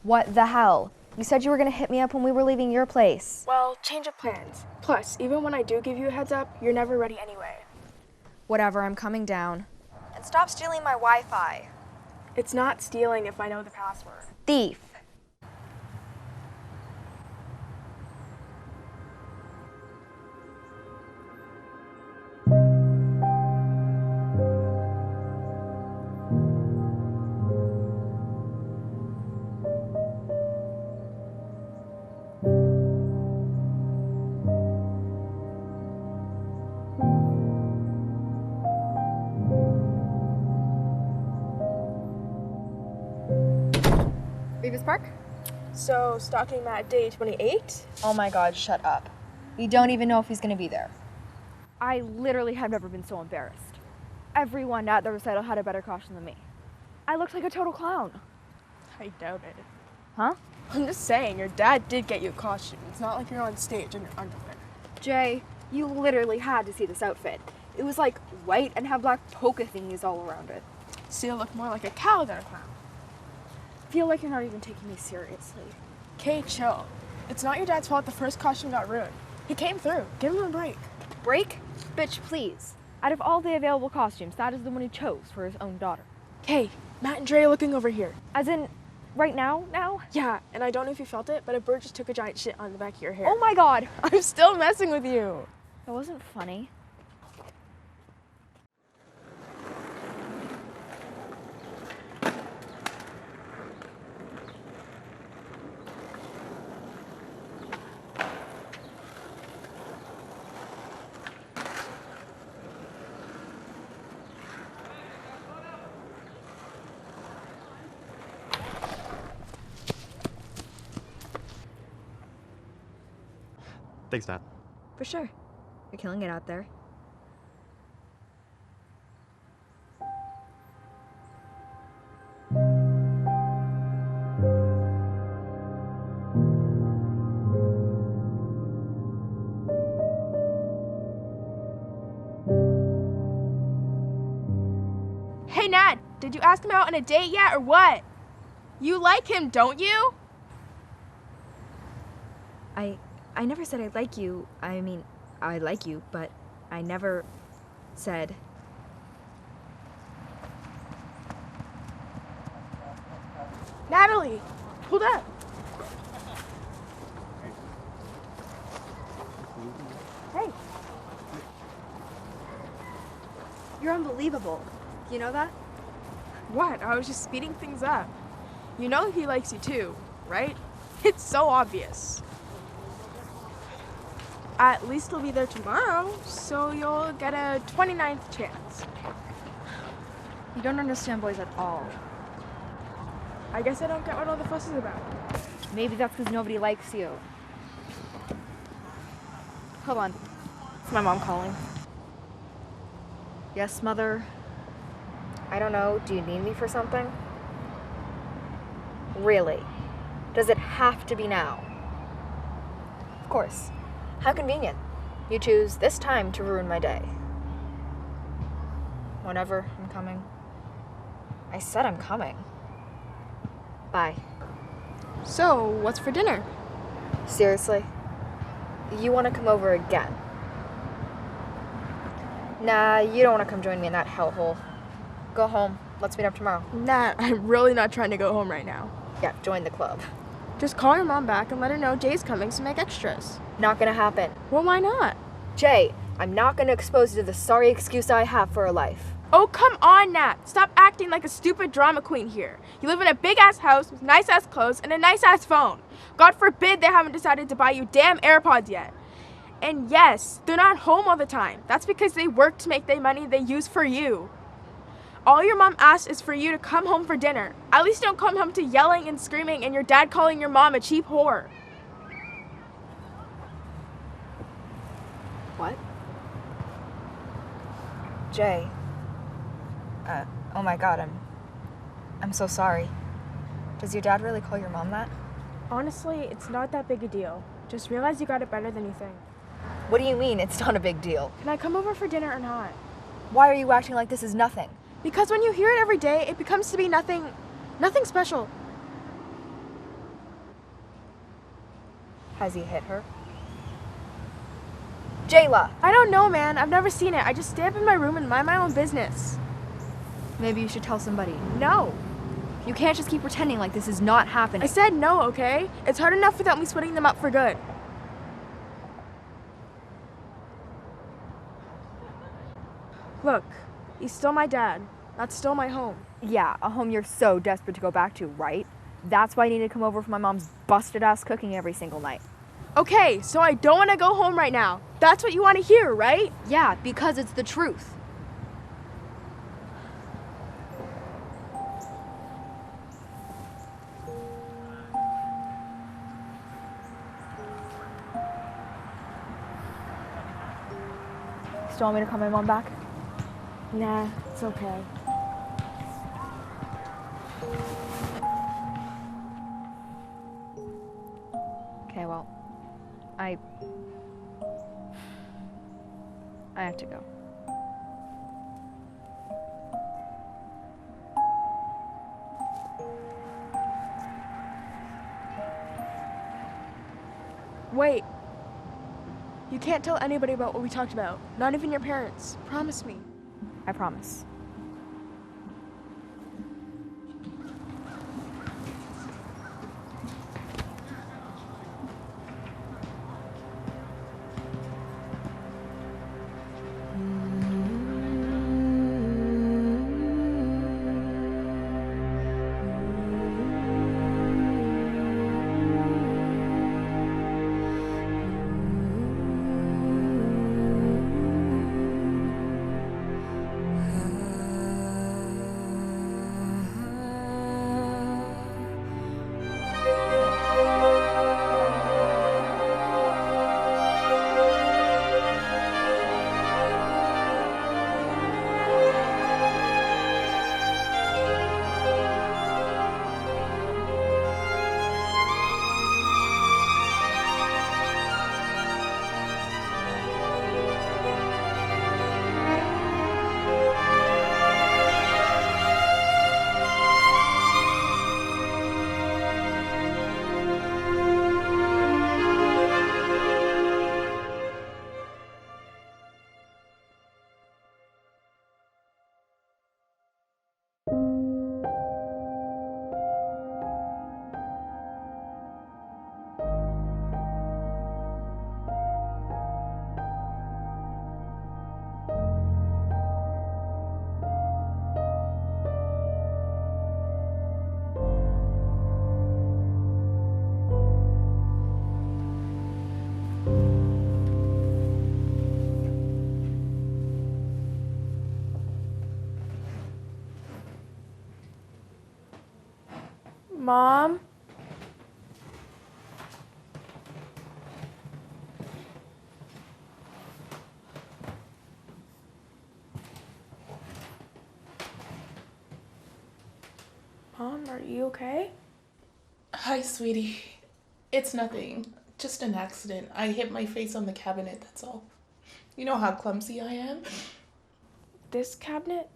Speaker 20: What the hell? You said you were gonna hit me up when we were leaving your place.
Speaker 15: Well, change of plans. Plus, even when I do give you a heads up, you're never ready anyway.
Speaker 20: Whatever, I'm coming down. And stop stealing my Wi-Fi.
Speaker 15: It's not stealing if I know the password.
Speaker 20: Thief. Park?
Speaker 15: So, stalking Matt day 28?
Speaker 20: Oh my god, shut up. We don't even know if he's gonna be there. I literally have never been so embarrassed. Everyone at the recital had a better costume than me. I looked like a total clown.
Speaker 15: I doubt it.
Speaker 20: Huh?
Speaker 15: I'm just saying, your dad did get you a costume. It's not like you're on stage in your underwear.
Speaker 20: Jay, you literally had to see this outfit. It was like white and had black polka thingies all around it.
Speaker 15: So you look more like a cow than a clown.
Speaker 20: I feel like you're not even taking me seriously.
Speaker 15: Kay, chill. It's not your dad's fault the first costume got ruined. He came through. Give him a break.
Speaker 20: Break? Bitch, please. Out of all the available costumes, that is the one he chose for his own daughter.
Speaker 15: Kay, Matt and Dre are looking over here.
Speaker 20: As in, right now?
Speaker 15: Yeah, and I don't know if you felt it, but a bird just took a giant shit on the back of your hair.
Speaker 20: Oh my god!
Speaker 15: I'm still messing with you.
Speaker 20: That wasn't funny.
Speaker 21: Thanks, Dad.
Speaker 20: For sure. You're killing it out there.
Speaker 15: Hey, Nat, did you ask him out on a date yet or what? You like him, don't you?
Speaker 20: I never said I like you. I mean, I like you, but I never said...
Speaker 15: Natalie, hold up.
Speaker 20: Hey. You're unbelievable. You know that?
Speaker 15: What? I was just speeding things up. You know he likes you too, right? It's so obvious. At least he'll be there tomorrow, so you'll get a 29th chance.
Speaker 20: You don't understand boys at all.
Speaker 15: I guess I don't get what all the fuss is about.
Speaker 20: Maybe that's because nobody likes you. Hold on. It's my mom calling. Yes, Mother? I don't know. Do you need me for something? Really? Does it have to be now? Of course. How convenient. You choose this time to ruin my day. Whenever I'm coming. I said I'm coming. Bye.
Speaker 15: So, what's for dinner?
Speaker 20: Seriously? You want to come over again? Nah, you don't want to come join me in that hellhole. Go home. Let's meet up tomorrow.
Speaker 15: Nah, I'm really not trying to go home right now.
Speaker 20: Yeah, join the club.
Speaker 15: Just call your mom back and let her know Jay's coming to make extras.
Speaker 20: Not gonna happen.
Speaker 15: Well, why not?
Speaker 20: Jay, I'm not gonna expose you to the sorry excuse I have for a life.
Speaker 15: Oh, come on, Nat. Stop acting like a stupid drama queen here. You live in a big-ass house with nice-ass clothes and a nice-ass phone. God forbid they haven't decided to buy you damn AirPods yet. And yes, they're not home all the time. That's because they work to make the money they use for you. All your mom asks is for you to come home for dinner. At least don't come home to yelling and screaming and your dad calling your mom a cheap whore.
Speaker 20: What? Jay. Oh my god, I'm so sorry. Does your dad really call your mom that?
Speaker 15: Honestly, it's not that big a deal. Just realize you got it better than you think.
Speaker 20: What do you mean it's not a big deal?
Speaker 15: Can I come over for dinner or not?
Speaker 20: Why are you acting like this is nothing?
Speaker 15: Because when you hear it every day, it becomes to be nothing special.
Speaker 20: Has he hit her? Jayla!
Speaker 15: I don't know, man. I've never seen it. I just stay up in my room and mind my own business.
Speaker 20: Maybe you should tell somebody.
Speaker 15: No.
Speaker 20: You can't just keep pretending like this is not happening.
Speaker 15: I said no, okay? It's hard enough without me splitting them up for good. Look, he's still my dad. That's still my home.
Speaker 20: Yeah, a home you're so desperate to go back to, right? That's why I need to come over for my mom's busted-ass cooking every single night.
Speaker 15: Okay, so I don't want to go home right now. That's what you want to hear, right?
Speaker 20: Yeah, because it's the truth. Still want me to call my mom back?
Speaker 15: Nah, it's okay.
Speaker 20: Okay, well, I have to go.
Speaker 15: Wait. You can't tell anybody about what we talked about. Not even your parents. Promise me.
Speaker 20: I promise.
Speaker 15: Mom? Mom, are you okay?
Speaker 19: Hi, sweetie. It's nothing. Just an accident. I hit my face on the cabinet, that's all. You know how clumsy I am?
Speaker 15: This cabinet?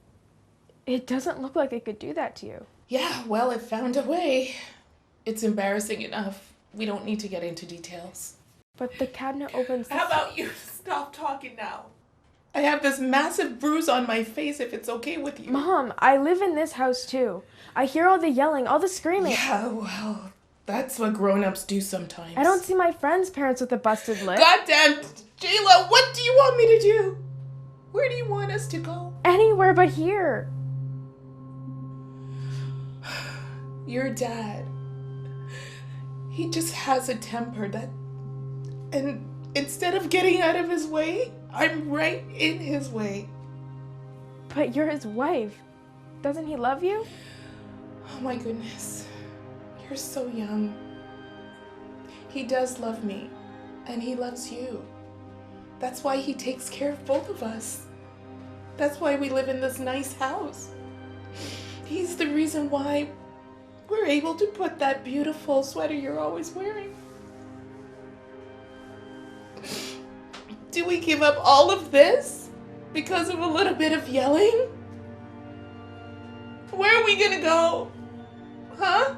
Speaker 15: It doesn't look like it could do that to you.
Speaker 19: Yeah, well, it found a way. It's embarrassing enough. We don't need to get into details.
Speaker 15: But the cabinet opens...
Speaker 19: How about you stop talking now? I have this massive bruise on my face if it's okay with you.
Speaker 15: Mom, I live in this house too. I hear all the yelling, all the screaming.
Speaker 19: Yeah, well, that's what grown-ups do sometimes.
Speaker 15: I don't see my friends' parents with a busted lip.
Speaker 19: Goddamn, Jayla, what do you want me to do? Where do you want us to go?
Speaker 15: Anywhere but here.
Speaker 19: Your dad, he just has a temper that... And instead of getting out of his way, I'm right in his way.
Speaker 15: But you're his wife. Doesn't he love you?
Speaker 19: Oh my goodness. You're so young. He does love me. And he loves you. That's why he takes care of both of us. That's why we live in this nice house. He's the reason why we're able to put that beautiful sweater you're always wearing. Do we give up all of this because of a little bit of yelling? Where are we gonna go? Huh?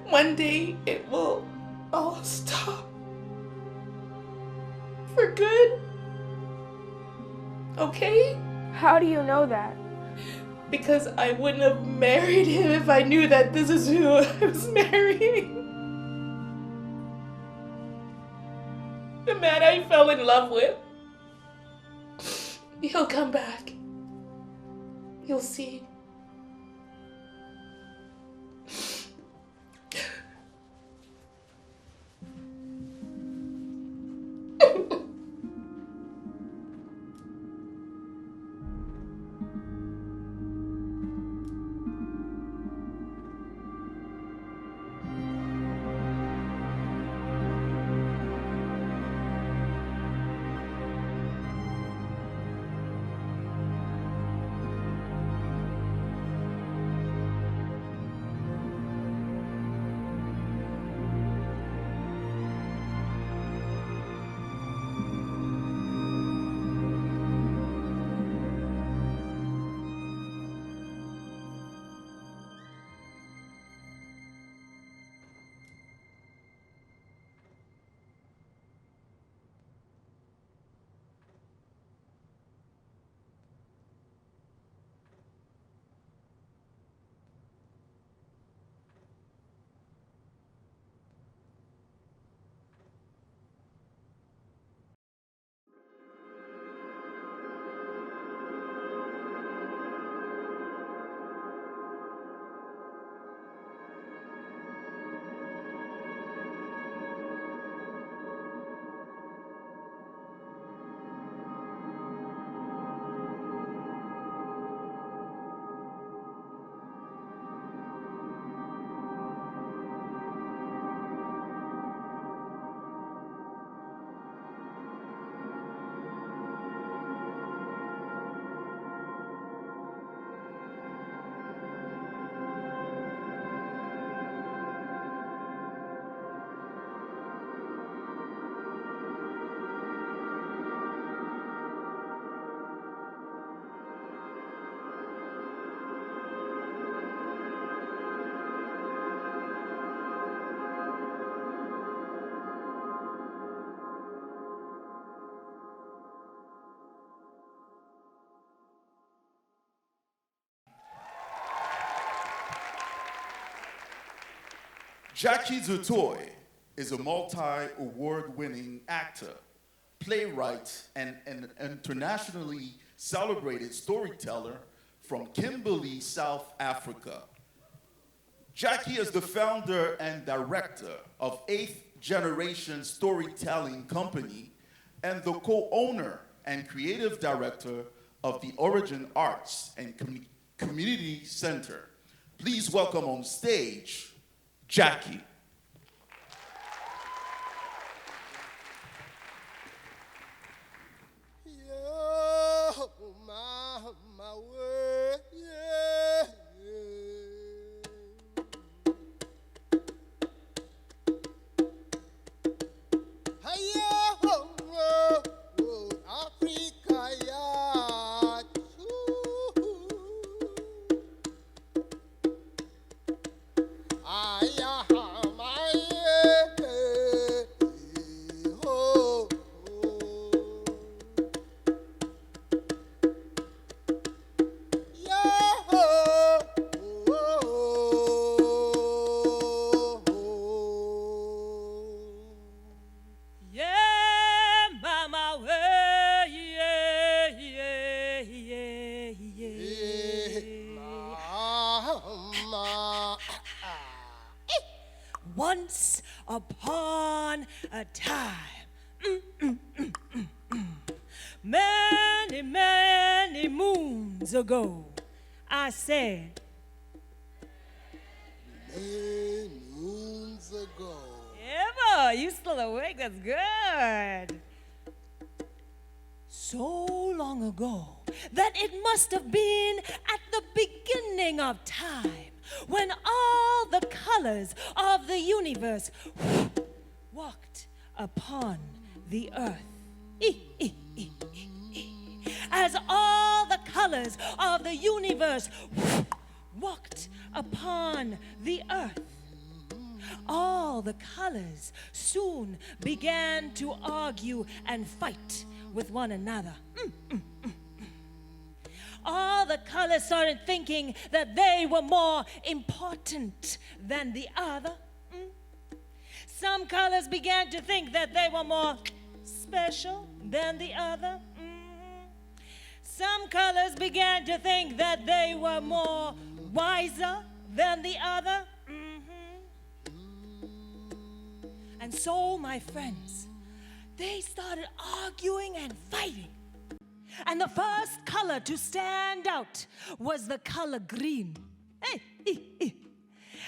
Speaker 19: One day it will all stop. For good. Okay?
Speaker 15: How do you know that?
Speaker 19: Because I wouldn't have married him if I knew that this is who I was marrying. The man I fell in love with. He'll come back. You'll see.
Speaker 1: Jackie Dutoy is a multi-award-winning actor, playwright, and an internationally celebrated storyteller from Kimberley, South Africa. Jackie is the founder and director of 8th Generation Storytelling Company and the co-owner and creative director of the Origin Arts and Community Center. Please welcome on stage, Jackie.
Speaker 2: Once upon a time, many, many moons ago, I said,
Speaker 22: many moons ago.
Speaker 2: Eva, you still awake? That's good. So long ago that it must have been at the beginning of time, when all the colors of the universe walked upon the earth. As all the colors of the universe walked upon the earth, all the colors soon began to argue and fight with one another. All the colors started thinking that they were more important than the other. Some colors began to think that they were more special than the other. Some colors began to think that they were more wiser than the other. And so, my friends, they started arguing and fighting. And the first color to stand out was the color green.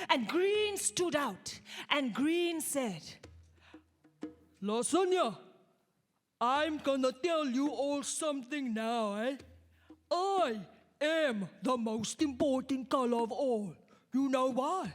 Speaker 2: And green stood out, and green said,
Speaker 23: Lasagna, I'm gonna tell you all something now, eh? I am the most important color of all. You know why?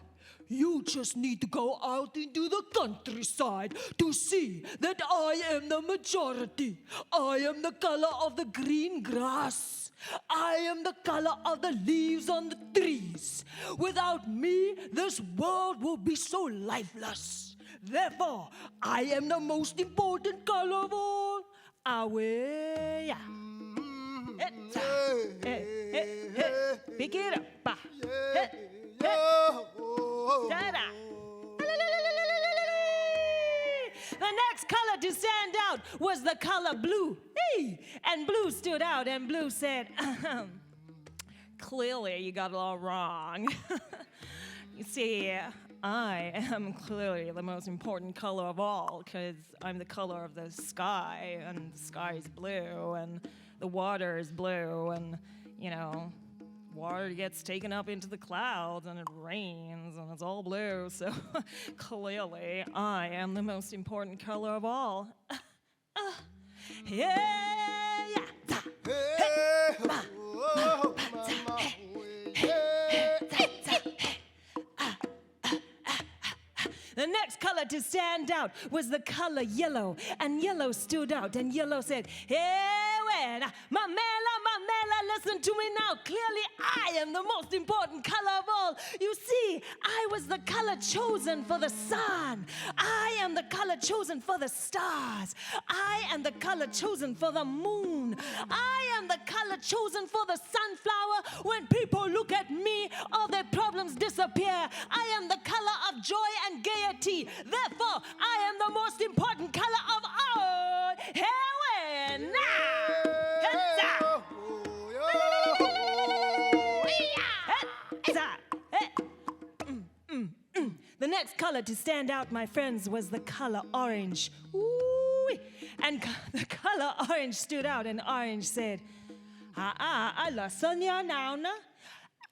Speaker 23: You just need to go out into the countryside to see that I am the majority. I am the color of the green grass. I am the color of the leaves on the trees. Without me, this world will be so lifeless. Therefore, I am the most important color of all. Away. Pick it up.
Speaker 2: The next color to stand out was the color blue. And blue stood out, and blue said, clearly you got it all wrong. You see, I am clearly the most important color of all because I'm the color of the sky, and the sky is blue, and the water is blue, and, you know, water gets taken up into the clouds, and it rains, and it's all blue, so clearly I am the most important color of all. The next color to stand out was the color yellow, and yellow stood out, and yellow said, Mamela, listen to me now. Clearly, I am the most important color of all. You see, I was the color chosen for the sun. I am the color chosen for the stars. I am the color chosen for the moon. I am the color chosen for the sunflower. When people look at me, all their problems disappear. I am the color of joy and gain. next color to stand out, my friends, was the color orange. Ooh, and the color orange stood out, and orange said, I listen ya now.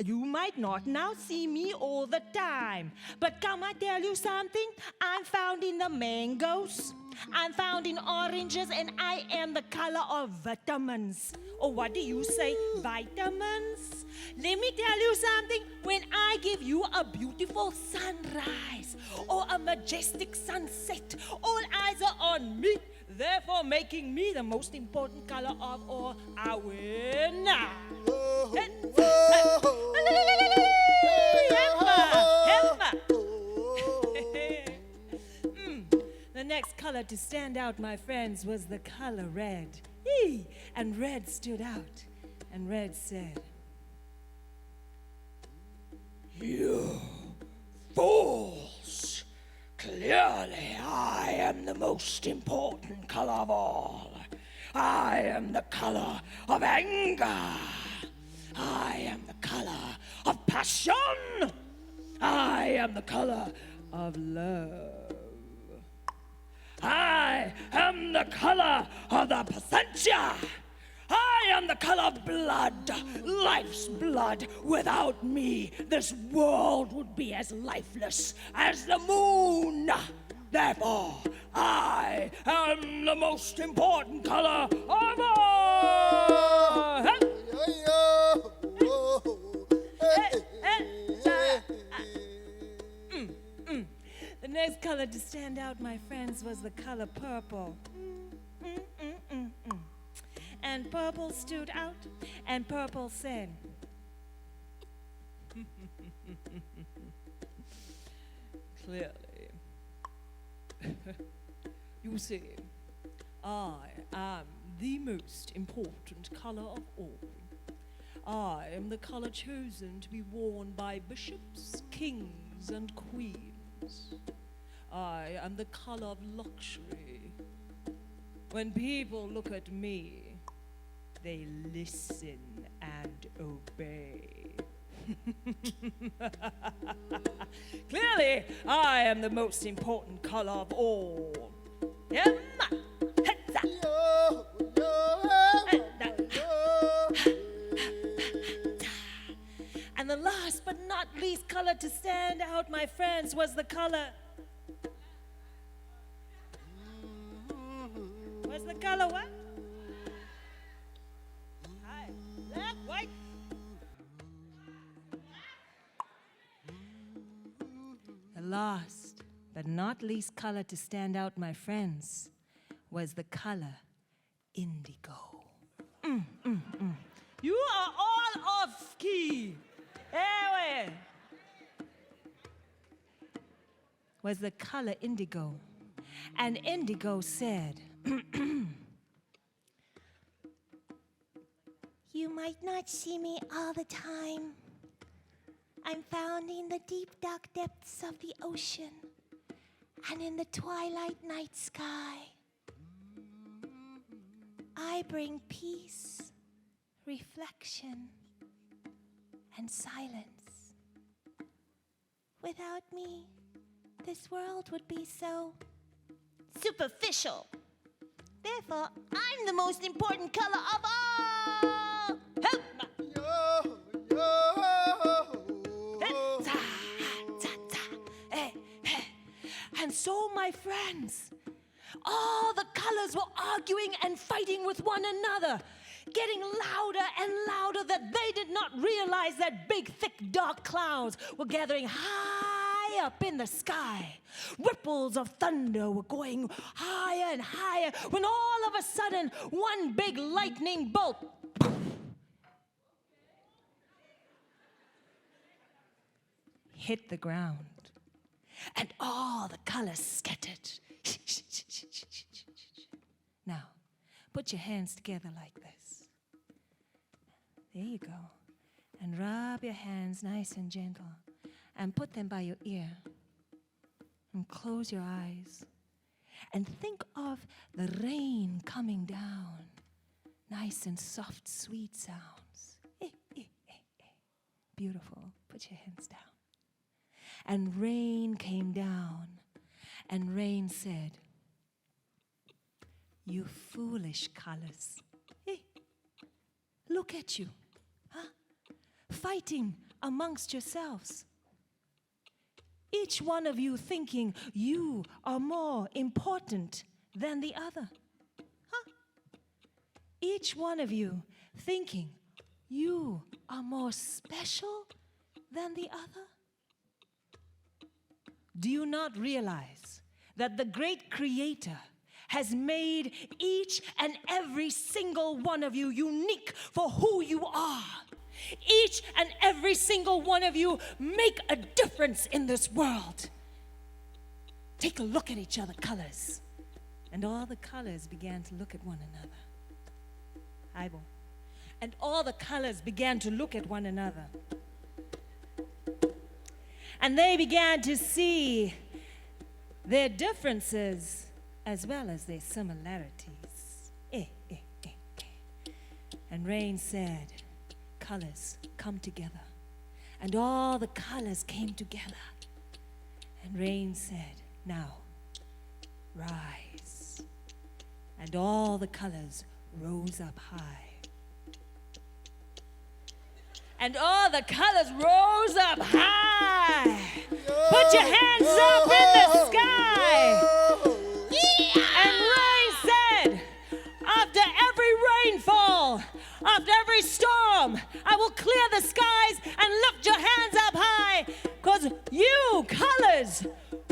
Speaker 2: You might not now see me all the time, but come I tell you something, I'm found in the mangoes, I'm found in oranges, and I am the color of vitamins. Or what do you say, vitamins? Let me tell you something, when I give you a beautiful sunrise or a majestic sunset, all eyes are on me, therefore making me the most important color of all. I win now. The next color to stand out, my friends, was the color red. And red stood out, and red said,
Speaker 23: You fools! Clearly, I am the most important color of all. I am the color of anger. I am the color of passion. I am the color of love. I am the color of the placentia. I am the color of blood, life's blood. Without me, this world would be as lifeless as the moon. Therefore, I am the most important color of all.
Speaker 2: The next color to stand out, my friends, was the color purple. And purple stood out, and purple said,
Speaker 23: Clearly. You see, I am the most important color of all. I am the color chosen to be worn by bishops, kings, and queens. I am the color of luxury. When people look at me, they listen and obey. Clearly, I am the most important color of all.
Speaker 2: And the last but not least color to stand out, my friends, was the color. Was the color what? Hi, black, white. The last but not least color to stand out, my friends, was the color indigo. You are all off key. Anyway, was the color indigo. And indigo said, You might not see me all the time. I'm found in the deep, dark depths of the ocean and in the twilight night sky. I bring peace, reflection, and silence. Without me, this world would be so superficial. Therefore, I'm the most important color of all. Help! And so, my friends, all the colors were arguing and fighting with one another, getting louder and louder, that they did not realize that big, thick, dark clouds were gathering high up in the sky. Ripples of thunder were going higher and higher when all of a sudden, one big lightning bolt hit the ground. And all the colors scattered. Now, put your hands together like this. There you go. And rub your hands nice and gentle. And put them by your ear. And close your eyes. And think of the rain coming down. Nice and soft, sweet sounds. Beautiful. Put your hands down. and rain came down. And rain said, "You foolish colors. Hey, look at you, huh? Fighting amongst yourselves. Each one of you thinking you are more important than the other. Huh? Each one of you thinking you are more special than the other. Do you not realize that the great Creator has made each and every single one of you unique for who you are? Each and every single one of you make a difference in this world. Take a look at each other's colors." And all the colors began to look at one another. Eyeball. And all the colors began to look at one another. And they began to see their differences as well as their similarities. And Rain said, "Colors, come together." And all the colors came together. And Rain said, "Now, rise." And all the colors rose up high. And all the colors rose up high. Put your hands up in the sky. And Rain said, "After every rainfall, after every storm, I will clear the skies and lift your hands up high. Because you, colors,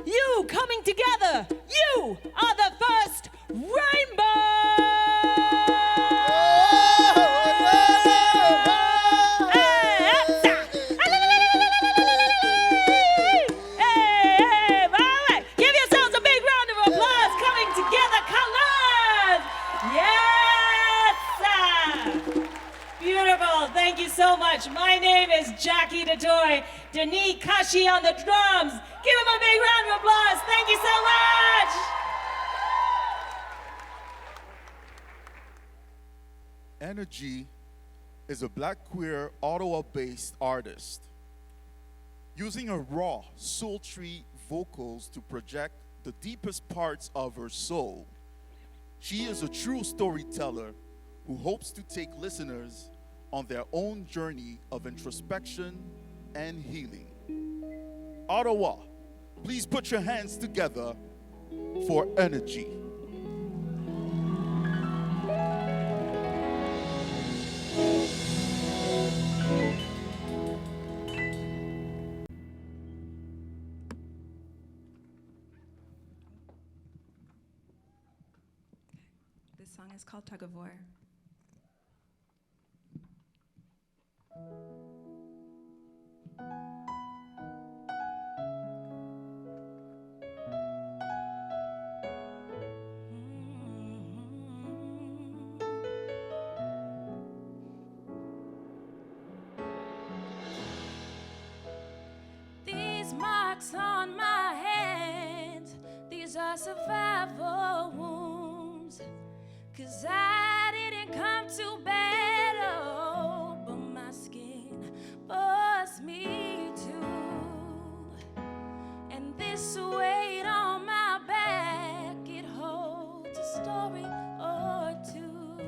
Speaker 2: you coming together, you are the first rainbow." Thank you so much. My name is Jackie DeToy. Denis Kashi on the drums. Give him a big round of applause. Thank you so much.
Speaker 1: Energy is a Black queer Ottawa-based artist using her raw, sultry vocals to project the deepest parts of her soul. She is a true storyteller who hopes to take listeners on their own journey of introspection and healing. Ottawa, please put your hands together for Energy.
Speaker 3: This song is called Tug of War.
Speaker 12: These marks on my hands, these are survival wounds. 'Cause I didn't come to battle, but my skin forced me to. And this weight on my back, it holds a story or two.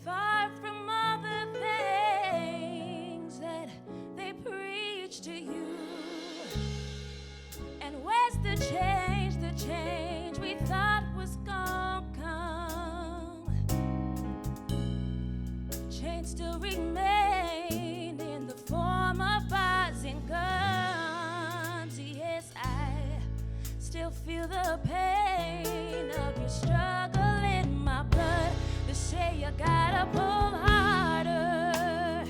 Speaker 12: Far from all the things that they preach to you. And where's the change we thought was gonna come? Change still remain in the form of bars and guns. Yes, I still feel the pain of your struggle in my blood. They say you gotta pull harder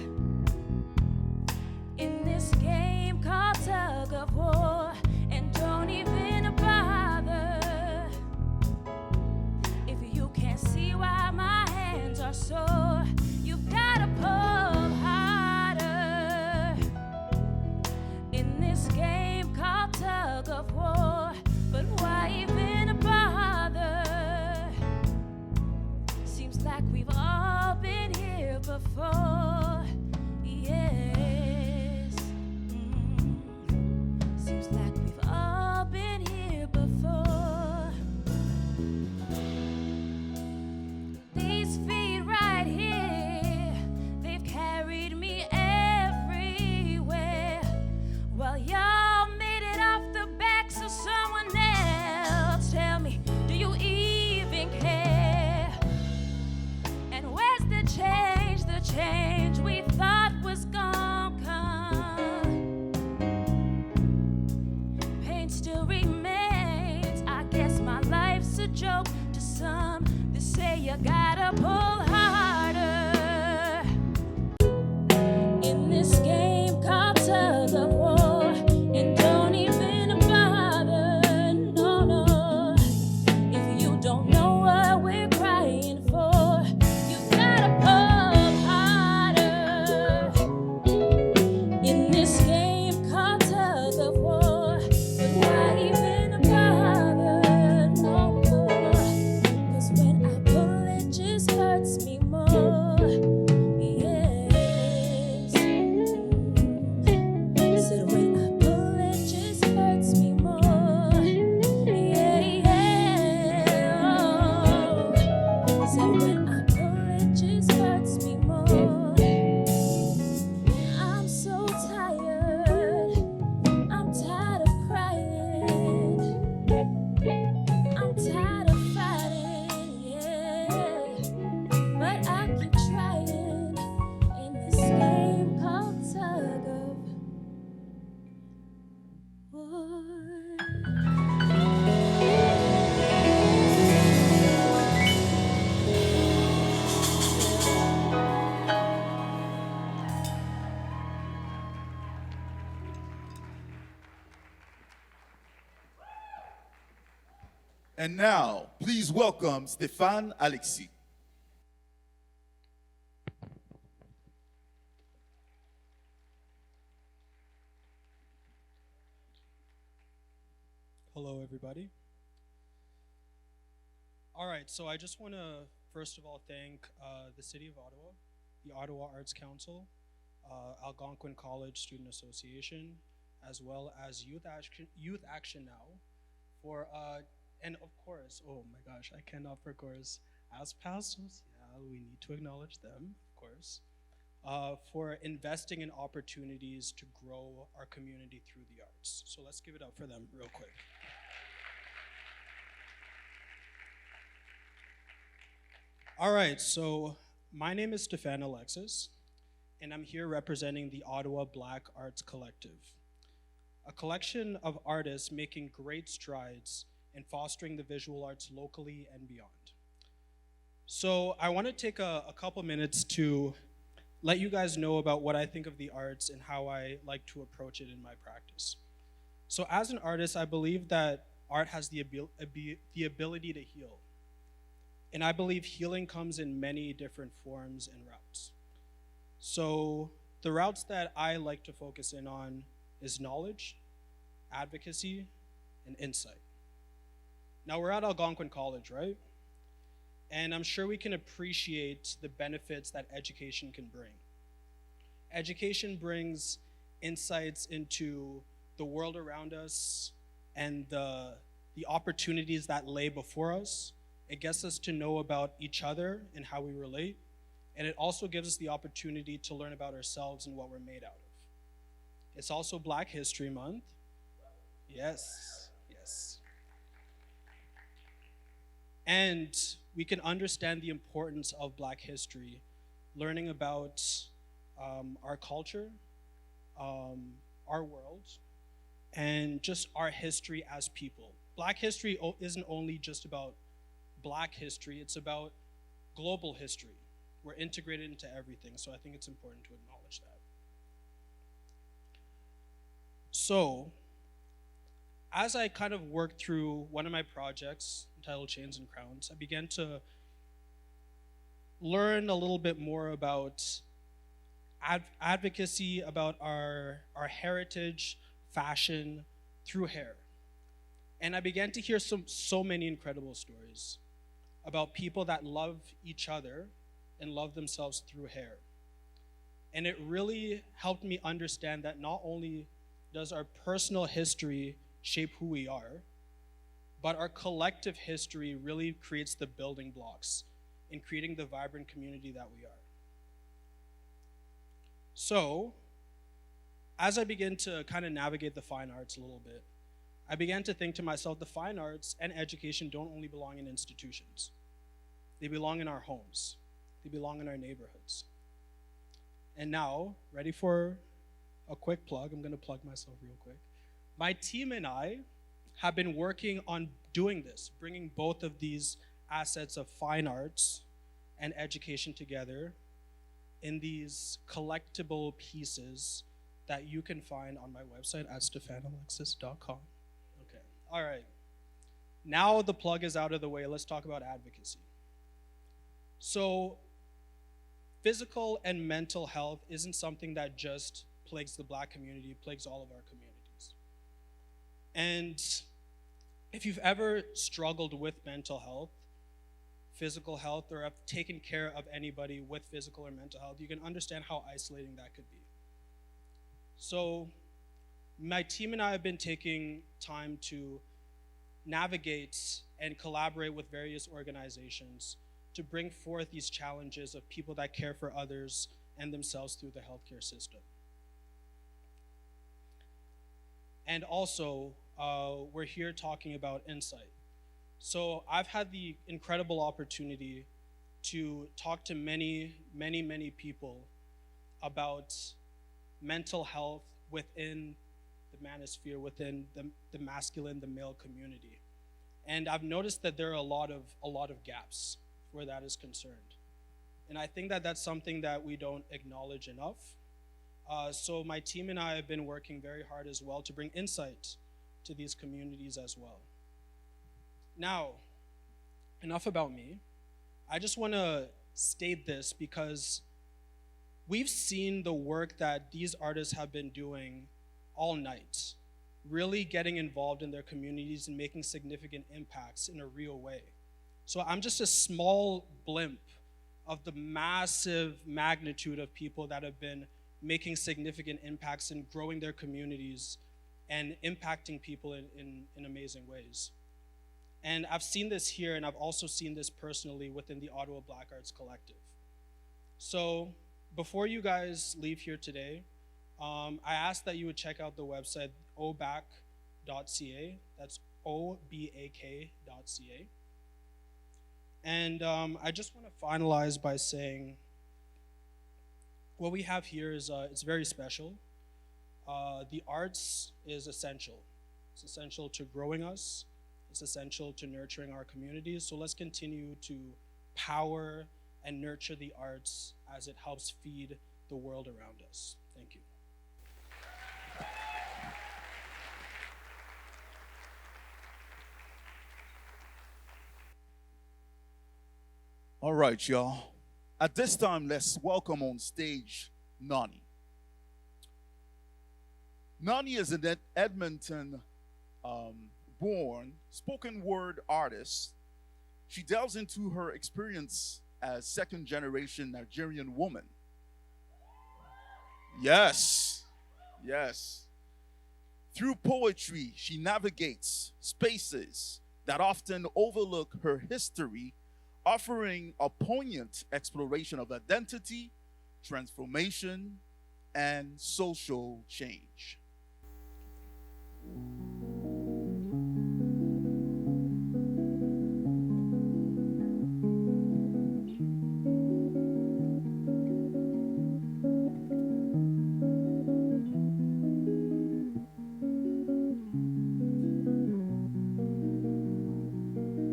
Speaker 12: in this game called tug of war. And don't even bother if you can't see why my hands are sore. You've gotta pull
Speaker 1: And now, please welcome Stéphane Alexis.
Speaker 4: Hello, everybody. All right, so I just want to, first of all, thank the City of Ottawa, the Ottawa Arts Council, Algonquin Student Association, as well as Youth Action Now, for, and of course, oh my gosh, I cannot forget as pastors, yeah, we need to acknowledge them, of course, for investing in opportunities to grow our community through the arts. So let's give it up for them real quick. All right, so my name is Stéphane Alexis, and I'm here representing the Ottawa Black Arts Collective, a collection of artists making great strides in fostering the visual arts locally and beyond. So I want to take a couple minutes to let you guys know about what I think of the arts and how I like to approach it in my practice. So as an artist, I believe that art has the ability to heal. And I believe healing comes in many different forms and routes. So the routes that I like to focus in on is knowledge, advocacy, and insight. Now we're at Algonquin College, right? And I'm sure we can appreciate the benefits that education can bring. Education brings insights into the world around us and the opportunities that lay before us. It gets us to know about each other and how we relate. And it also gives us the opportunity to learn about ourselves and what we're made out of. It's also Black History Month. Yes, yes. And we can understand the importance of Black history, learning about our culture, our world, and just our history as people. Black history isn't only just about Black history, it's about global history. We're integrated into everything, so I think it's important to acknowledge that. So, as I kind of worked through one of my projects entitled Chains and Crowns, I began to learn a little bit more about advocacy, about our heritage, fashion, through hair. And I began to hear so many incredible stories about people that love each other and love themselves through hair. And it really helped me understand that not only does our personal history shape who we are, but our collective history really creates the building blocks in creating the vibrant community that we are. So, as I began to kind of navigate the fine arts a little bit, I began to think to myself, the fine arts and education don't only belong in institutions. They belong in our homes. They belong in our neighborhoods. And now, ready for a quick plug? I'm going to plug myself real quick. My team and I have been working on doing this, bringing both of these assets of fine arts and education together in these collectible pieces that you can find on my website at stephanalexis.com. Okay, all right. Now the plug is out of the way, let's talk about advocacy. So, physical and mental health isn't something that just plagues the Black community, it plagues all of our communities. And if you've ever struggled with mental health, physical health, or have taken care of anybody with physical or mental health, you can understand how isolating that could be. So my team and I have been taking time to navigate and collaborate with various organizations to bring forth these challenges of people that care for others and themselves through the healthcare system. And also, we're here talking about insight. So I've had the incredible opportunity to talk to many people about mental health within the manosphere, within the masculine, the male community. And I've noticed that there are a lot of gaps where that is concerned. And I think that that's something that we don't acknowledge enough. So my team and I have been working very hard as well to bring insight to these communities as well. Now, enough about me. I just want to state this because we've seen the work that these artists have been doing all night, really getting involved in their communities and making significant impacts in a real way. So I'm just a small blimp of the massive magnitude of people that have been making significant impacts and growing their communities and impacting people in amazing ways. And I've seen this here, and I've also seen this personally within the Ottawa Black Arts Collective. So before you guys leave here today, I ask that you would check out the website obac.ca. That's obak.ca. And I just want to finalize by saying what we have here is it's very special. The arts is essential. It's essential to growing us. It's essential to nurturing our communities. So let's continue to power and nurture the arts as it helps feed the world around us. Thank you.
Speaker 1: All right, y'all. At this time, let's welcome on stage Nani. Nani is an Edmonton born spoken word artist. She delves into her experience as second generation Nigerian woman. Yes, yes. Through poetry, she navigates spaces that often overlook her history, offering a poignant exploration of identity, transformation, and social change.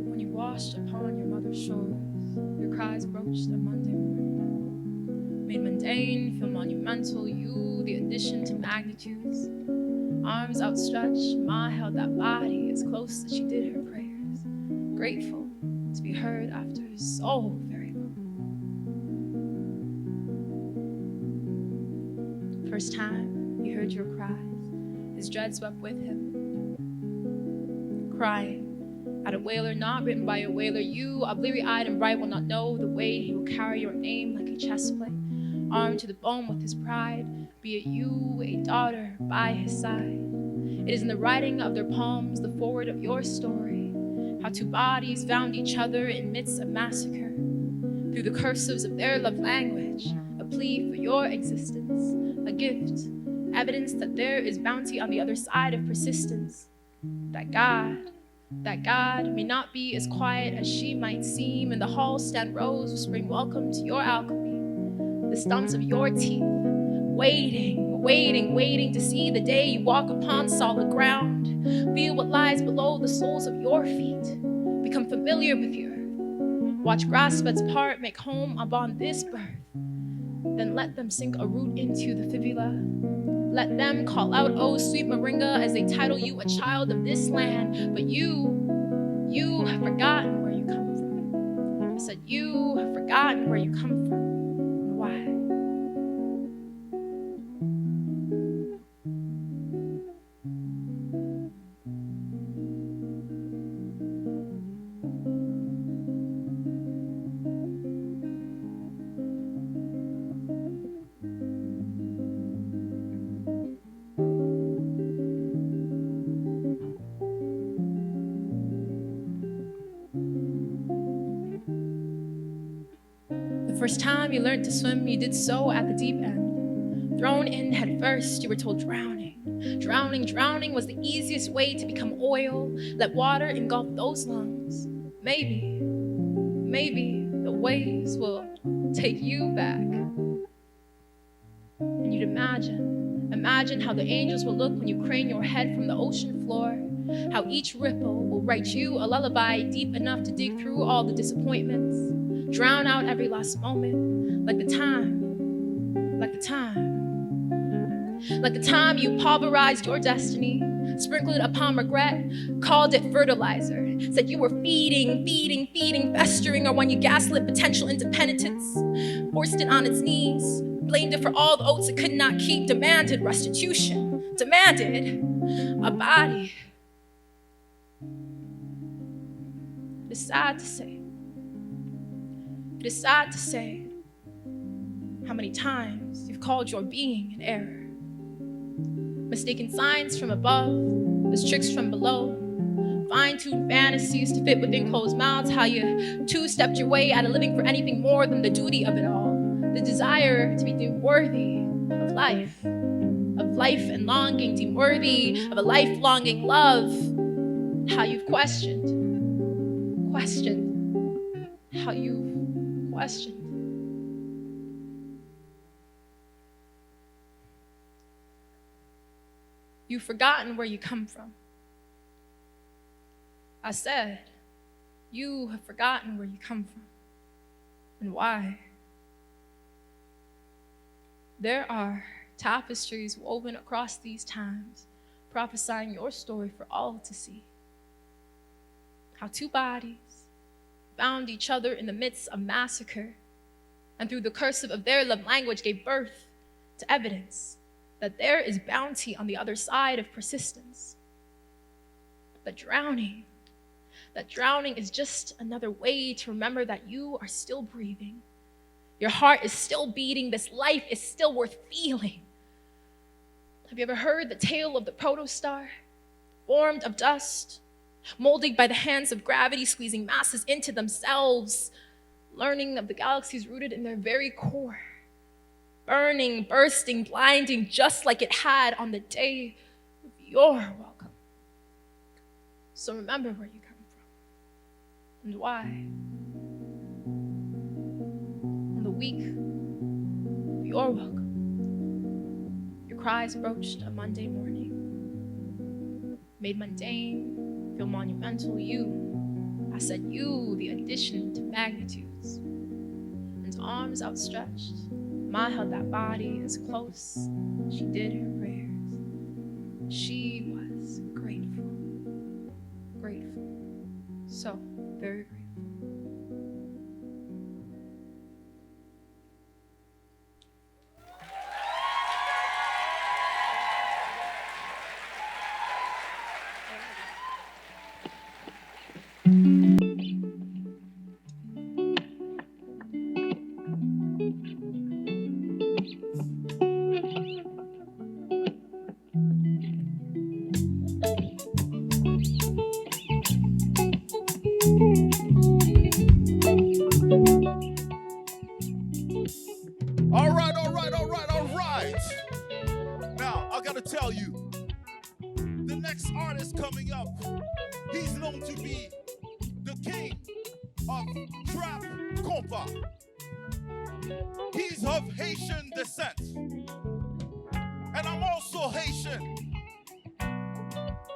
Speaker 5: When you washed upon your mother's shores, your cries broached a Monday morning, made mundane feel monumental, you the addition to magnitudes. Arms outstretched, Ma held that body as close as she did her prayers, grateful to be heard after so very long. First time he heard your cries, his dread swept with him. Crying at a whaler not written by a whaler, you, a bleary-eyed and bright, will not know the way he will carry your name like a chest plate, armed to the bone with his pride, be it you, a daughter, by his side. It is in the writing of their palms, the forward of your story, how two bodies found each other in midst of massacre. Through the cursives of their love language, a plea for your existence, a gift, evidence that there is bounty on the other side of persistence. That God may not be as quiet as she might seem. In the halls stand rows whispering welcome to your alchemy, the stumps of your teeth, waiting to see the day you walk upon solid ground. Feel what lies below the soles of your feet. Become familiar with the earth. Watch grass beds part, make home upon this birth. Then let them sink a root into the fibula. Let them call out, oh sweet Moringa, as they title you a child of this land. But you have forgotten where you come from. I said you have forgotten where you come from and why. First time you learned to swim, you did so at the deep end. Thrown in head first, you were told drowning. Drowning was the easiest way to become oil. Let water engulf those lungs. Maybe the waves will take you back. And you'd imagine how the angels will look when you crane your head from the ocean floor. How each ripple will write you a lullaby deep enough to dig through all the disappointments. Drown out every last moment, like the time you pulverized your destiny, sprinkled it upon regret, called it fertilizer. died. Said you were feeding, festering, or when you gaslit potential independence, forced it on its knees, blamed it for all the oaths it could not keep, demanded restitution, demanded a body. It is sad to say. It is sad to say how many times you've called your being an error, mistaken signs from above as tricks from below, fine-tuned fantasies to fit within closed mouths, how you two-stepped your way out of living for anything more than the duty of it all, the desire to be deemed worthy of life and longing, deemed worthy of a life-longing love, how you've questioned, how you've questioned. You've forgotten where you come from. I said, you have forgotten where you come from and why. There are tapestries woven across these times, prophesying your story for all to see. How two bodies found each other in the midst of massacre, and through the cursive of their love language gave birth to evidence that there is bounty on the other side of persistence. That drowning is just another way to remember that you are still breathing. Your heart is still beating. This life is still worth feeling. Have you ever heard the tale of the protostar, formed of dust, molded by the hands of gravity, squeezing masses into themselves, learning of the galaxies rooted in their very core, burning, bursting, blinding, just like it had on the day of your welcome. So remember where you come from and why. On the week of your welcome, your cries broached a Monday morning, made mundane, feel monumental. I said you, the addition to magnitudes, and arms outstretched. Ma held that body as close as she did her prayers. She was grateful. So very grateful.
Speaker 1: Now, I gotta tell you, the next artist coming up, he's known to be the king of trap compa. He's of Haitian descent, and I'm also Haitian.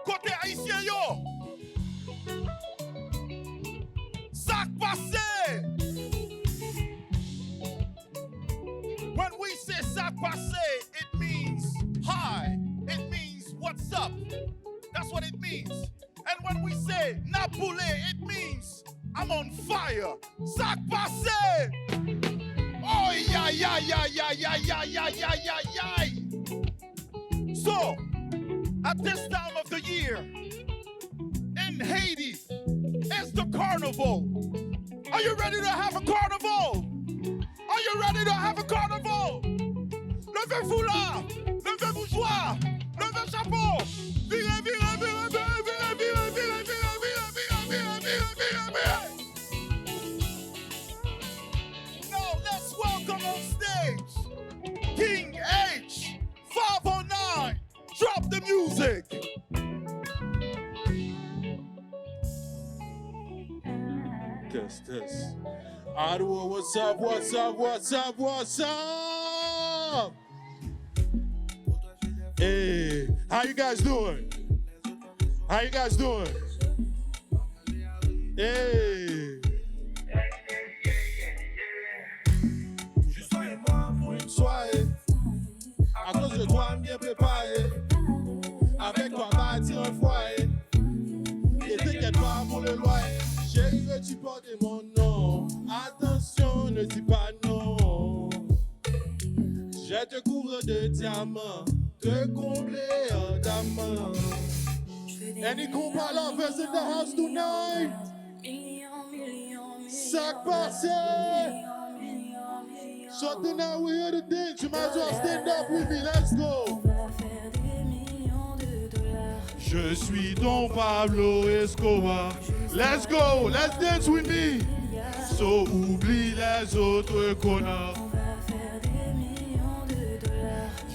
Speaker 1: Côté haïtien yo, sac passé. When we say sac passé, it means hi. It means what's up. That's what it means. And when we say napoule, it means I'm on fire. Sac passé. Oh yeah, yeah, yeah, yeah, yeah, yeah, yeah, yeah, yeah, yeah. So, at this time of the year, in Haiti, it's the carnival. Are you ready to have a carnival? Are you ready to have a carnival? Levez-vous là, levez-vous joie, levez chapeau. Virez, virez, virez, virez, virez, virez, virez, virez, virez, virez, virez, virez. Now let's welcome on stage King H 509. Drop the music.
Speaker 6: This. Ottawa, what's up, what's up, what's up, what's up? Hey, how you guys doing? How you guys doing? Hey. Juste et moi pour une soirée. À cause de toi, bien préparé. Avec toi, bâtir un foyer. Et t'inquiète pas pour le me dis pas non. Je te couvre de diamants, te combler ardemment. Any compa lovers in the house tonight? Sac passé. So tonight we hear the dance, you might as well stand up with me, let's go. Je suis Don Pablo Escobar. Let's go, let's dance with me. So oublie les autres connards.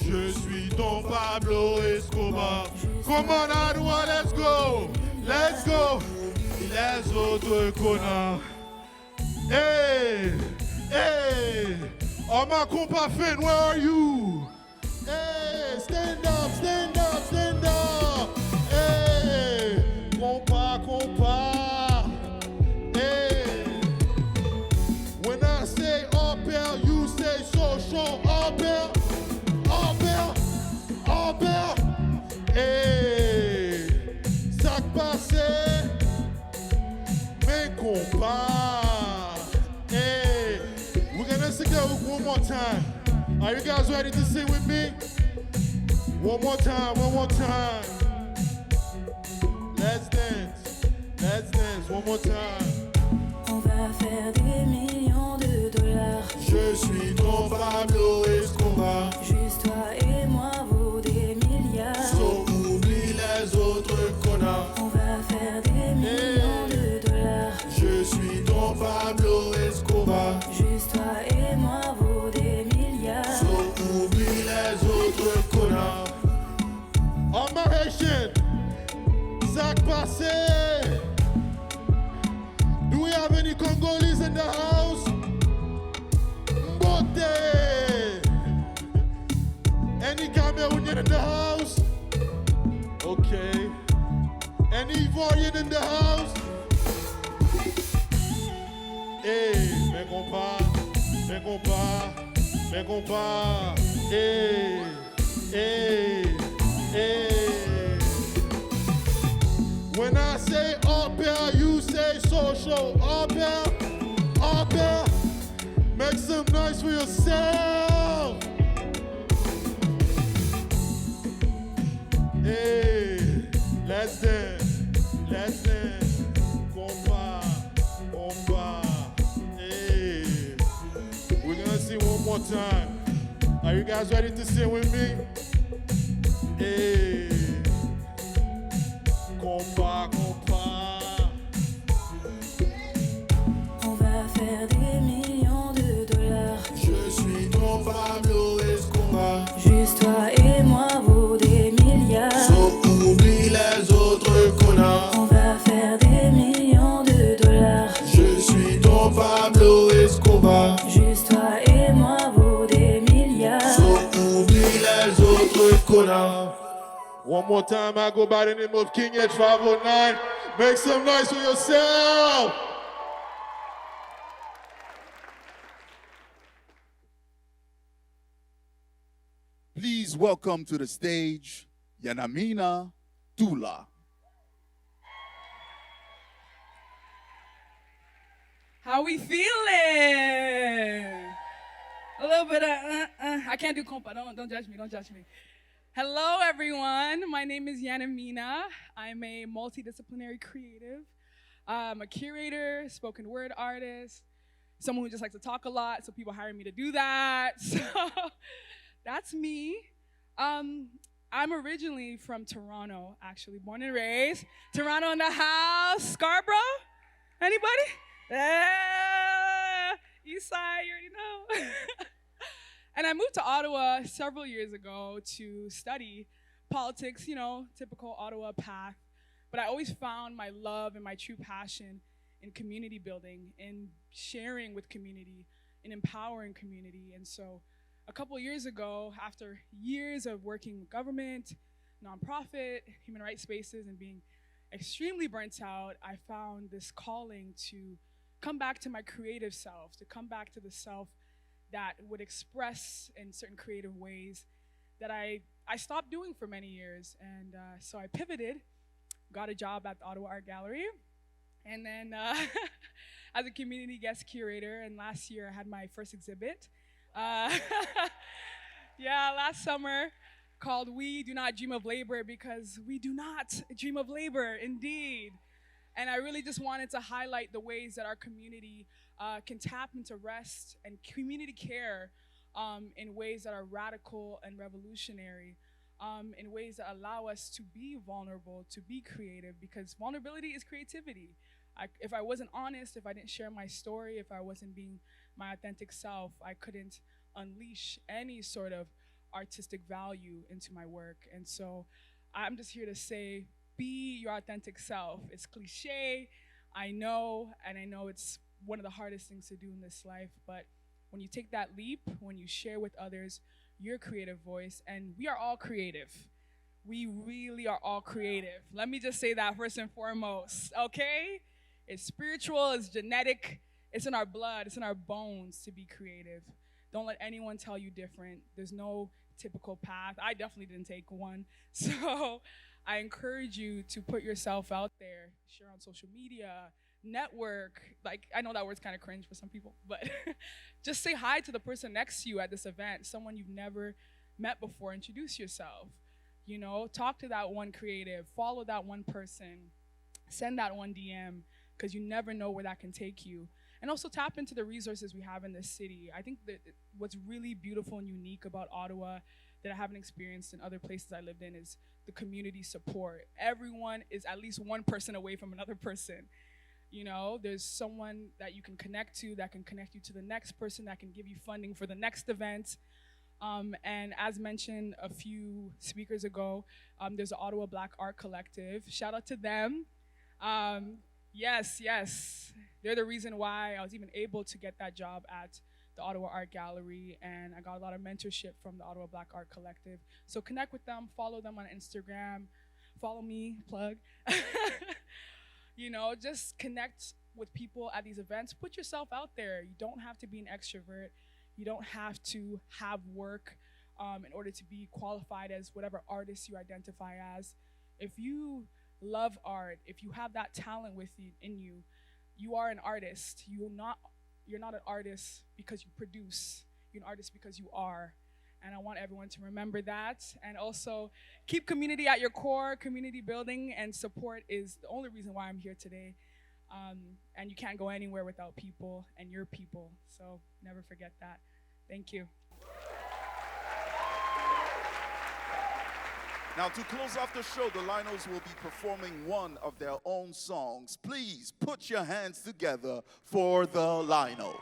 Speaker 6: Je suis Don Pablo Escobar. Come on, Ottawa, let's go. Let's go. Les autres connards. Hey, hey. Oh, my compa fan, where are you? Hey, stand up, stand up, stand up. Hey, compa, compa. Hey. When I say Hors Pair, you say social. Hors Pair, Hors Pair, Hors Pair. Hey, sac passé, mes compas. Hey, we're gonna sing that one more time. Are you guys ready to sing with me? One more time, one more time. Let's dance, one more time.
Speaker 12: On va faire des millions de dollars.
Speaker 6: Je suis Don Pablo Escobar.
Speaker 12: Juste toi et moi vaut des milliards.
Speaker 6: So oublie les autres connards.
Speaker 12: On va faire des millions de dollars.
Speaker 6: Je suis Don Pablo Escobar.
Speaker 12: Juste toi et moi vaut des milliards.
Speaker 6: So oublie les autres connards. En ma Haitian, sac passé. Do we have any Congolese in the house? Mbote. Any Cameroonian in the house? Okay. Any Ivorian in the house? Hey, mes compas, mes compas, mes compas. Hey, hey, hey. When I say Hors Pair, you say social. Hors Pair, Hors Pair. Make some noise for yourself. Hey, let's dance, let's dance. Compa, compa. Hey, we're gonna sing one more time. Are you guys ready to sing with me? Hey. Compa, compa.
Speaker 12: On va faire des millions de dollars.
Speaker 6: Je suis Don Pablo Escobar.
Speaker 12: Juste toi et moi vaut des milliards.
Speaker 6: So oublie les autres connards.
Speaker 12: On va faire des millions de dollars.
Speaker 6: Je suis Don Pablo Escobar.
Speaker 12: Juste toi et moi vaut des milliards.
Speaker 6: So oublie les autres connards. One more time, I go by the name of King H509. Make some noise for yourself.
Speaker 1: Please welcome to the stage, Yanamina Tula.
Speaker 7: How we feeling? A little bit of I can't do compa. Don't judge me. Don't judge me. Hello, everyone. My name is Yanamina. I'm a multidisciplinary creative. I'm a curator, spoken word artist, someone who just likes to talk a lot, so people hire me to do that. So that's me. I'm originally from Toronto, actually, born and raised. Toronto in the house. Scarborough? Anybody? East side, you already know. And I moved to Ottawa several years ago to study politics, typical Ottawa path. But I always found my love and my true passion in community building, in sharing with community, in empowering community. And so a couple years ago, after years of working with government, nonprofit, human rights spaces, and being extremely burnt out, I found this calling to come back to my creative self, to come back to the self that would express in certain creative ways that I stopped doing for many years. And so I pivoted, got a job at the Ottawa Art Gallery. And then as a community guest curator, and last year I had my first exhibit. Yeah, last summer, called We Do Not Dream of Labor, because we do not dream of labor, indeed. And I really just wanted to highlight the ways that our community can tap into rest and community care in ways that are radical and revolutionary, in ways that allow us to be vulnerable, to be creative, because vulnerability is creativity. If I wasn't honest, if I didn't share my story, if I wasn't being my authentic self, I couldn't unleash any sort of artistic value into my work. And so I'm just here to say, be your authentic self. It's cliche, I know, and I know it's one of the hardest things to do in this life, but when you take that leap, when you share with others your creative voice, and we are all creative. We really are all creative. Let me just say that first and foremost, okay? It's spiritual, it's genetic, it's in our blood, it's in our bones to be creative. Don't let anyone tell you different. There's no typical path. I definitely didn't take one. So I encourage you to put yourself out there, share on social media, network. Like, I know that word's kind of cringe for some people, but just say hi to the person next to you at this event, someone you've never met before. Introduce yourself. You know, talk to that one creative, follow that one person, send that one DM, because you never know where that can take you. And also tap into the resources we have in this city. I think that what's really beautiful and unique about Ottawa that I haven't experienced in other places I lived in is the community support. Everyone is at least one person away from another person. You know, there's someone that you can connect to that can connect you to the next person that can give you funding for the next event. And as mentioned a few speakers ago, there's the Ottawa Black Art Collective. Shout out to them. Yes, they're the reason why I was even able to get that job at the Ottawa Art Gallery, and I got a lot of mentorship from the Ottawa Black Art Collective. So connect with them, follow them on Instagram, follow me, plug. You know, just connect with people at these events. Put yourself out there. You don't have to be an extrovert. You don't have to have work in order to be qualified as whatever artist you identify as. If you love art, if you have that talent in you, you are an artist. You're not an artist because you produce. You're an artist because you are. And I want everyone to remember that. And also keep community at your core. Community building and support is the only reason why I'm here today. And you can't go anywhere without people and your people. So never forget that. Thank you.
Speaker 1: Now, to close off the show, the Linos will be performing one of their own songs. Please put your hands together for the Linos.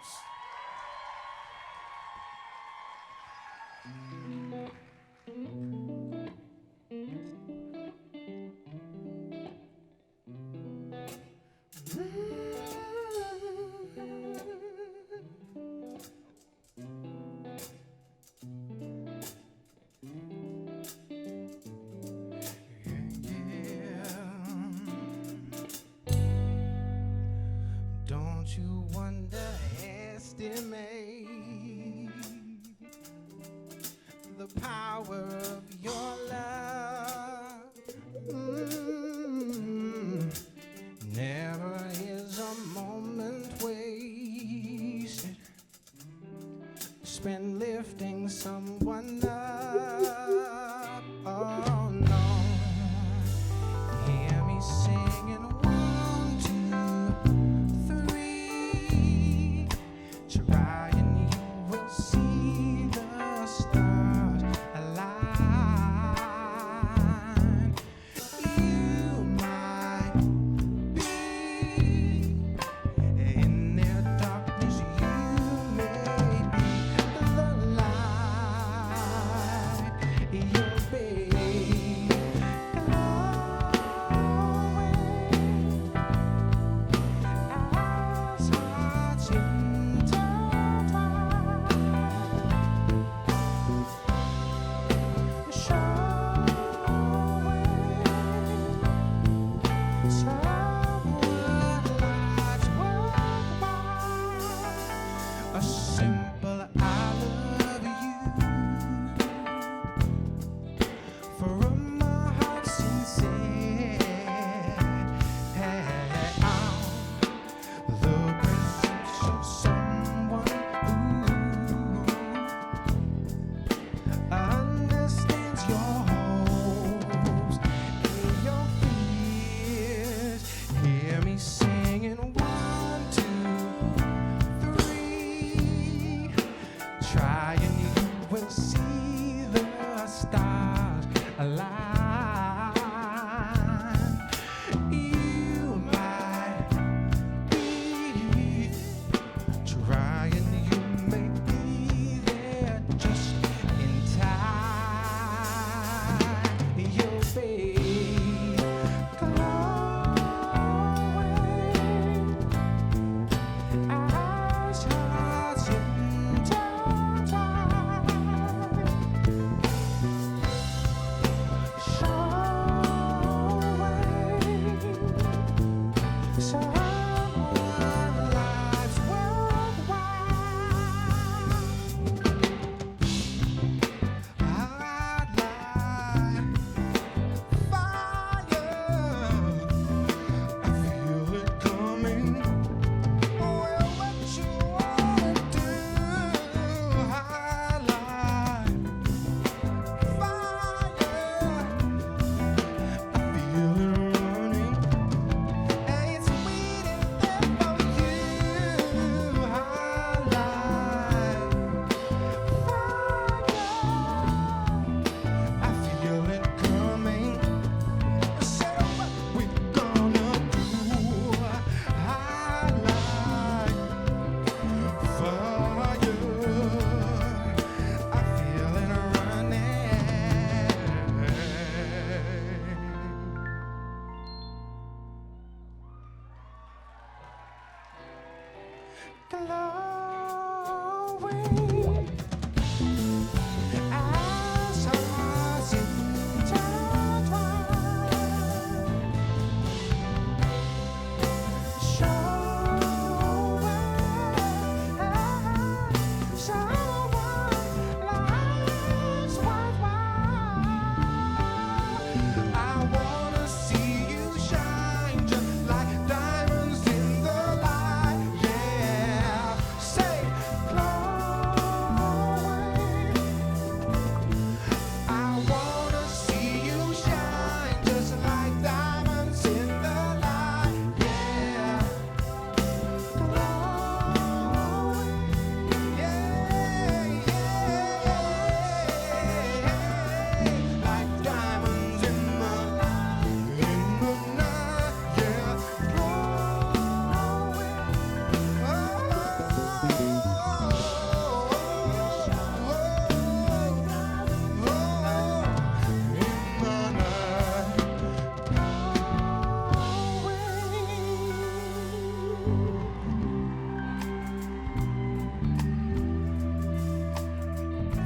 Speaker 8: Don't you wonder as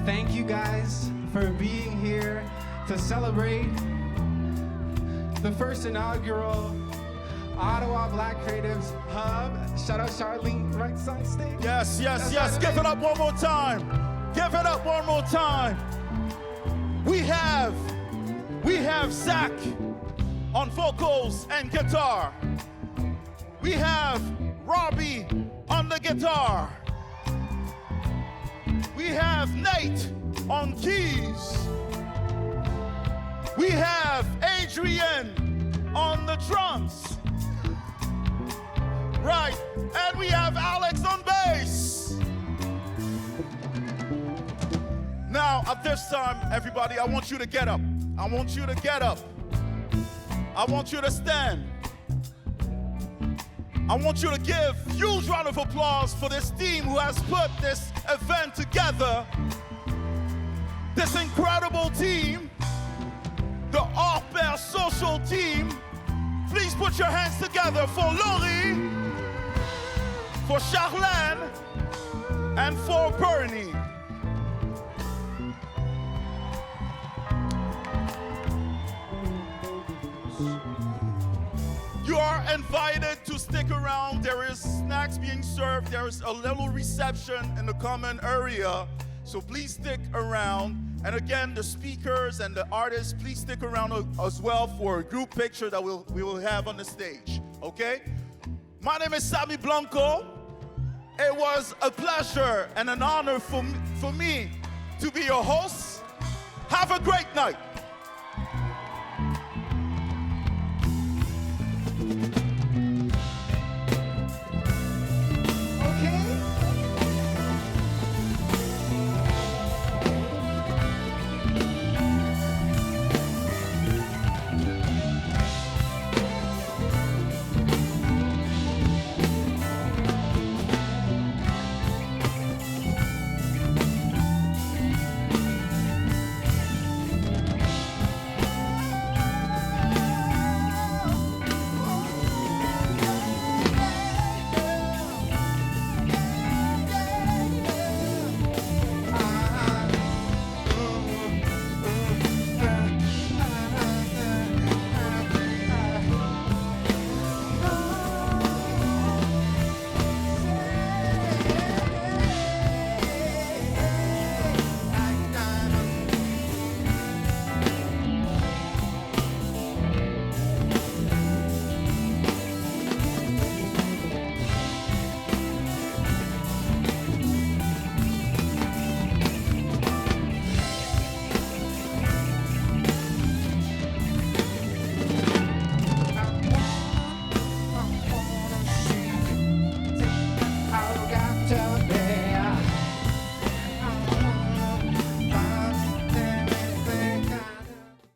Speaker 8: Thank you guys for being here to celebrate the first inaugural Ottawa Black Creatives Hub. Shout out Charlene, right side stage.
Speaker 1: Yes, yes, yes. Give it up one more time. Give it up one more time. We have Zach on vocals and guitar. We have Robbie on the guitar. We have Nate on keys. We have Adrian on the drums. Right, and we have Alex on bass. Now, at this time, everybody, I want you to get up. I want you to get up. I want you to stand. I want you to give a huge round of applause for this team who has put this event together. This incredible team, the Hors Pair Social team. Please put your hands together for Laurie, for Charlene, and for Bernie. You are invited to stick around. There is snacks being served. There is a little reception in the common area. So please stick around. And again, the speakers and the artists, please stick around as well for a group picture that we will have on the stage. Okay? My name is Sammy Blanco. It was a pleasure and an honor for me to be your host. Have a great night.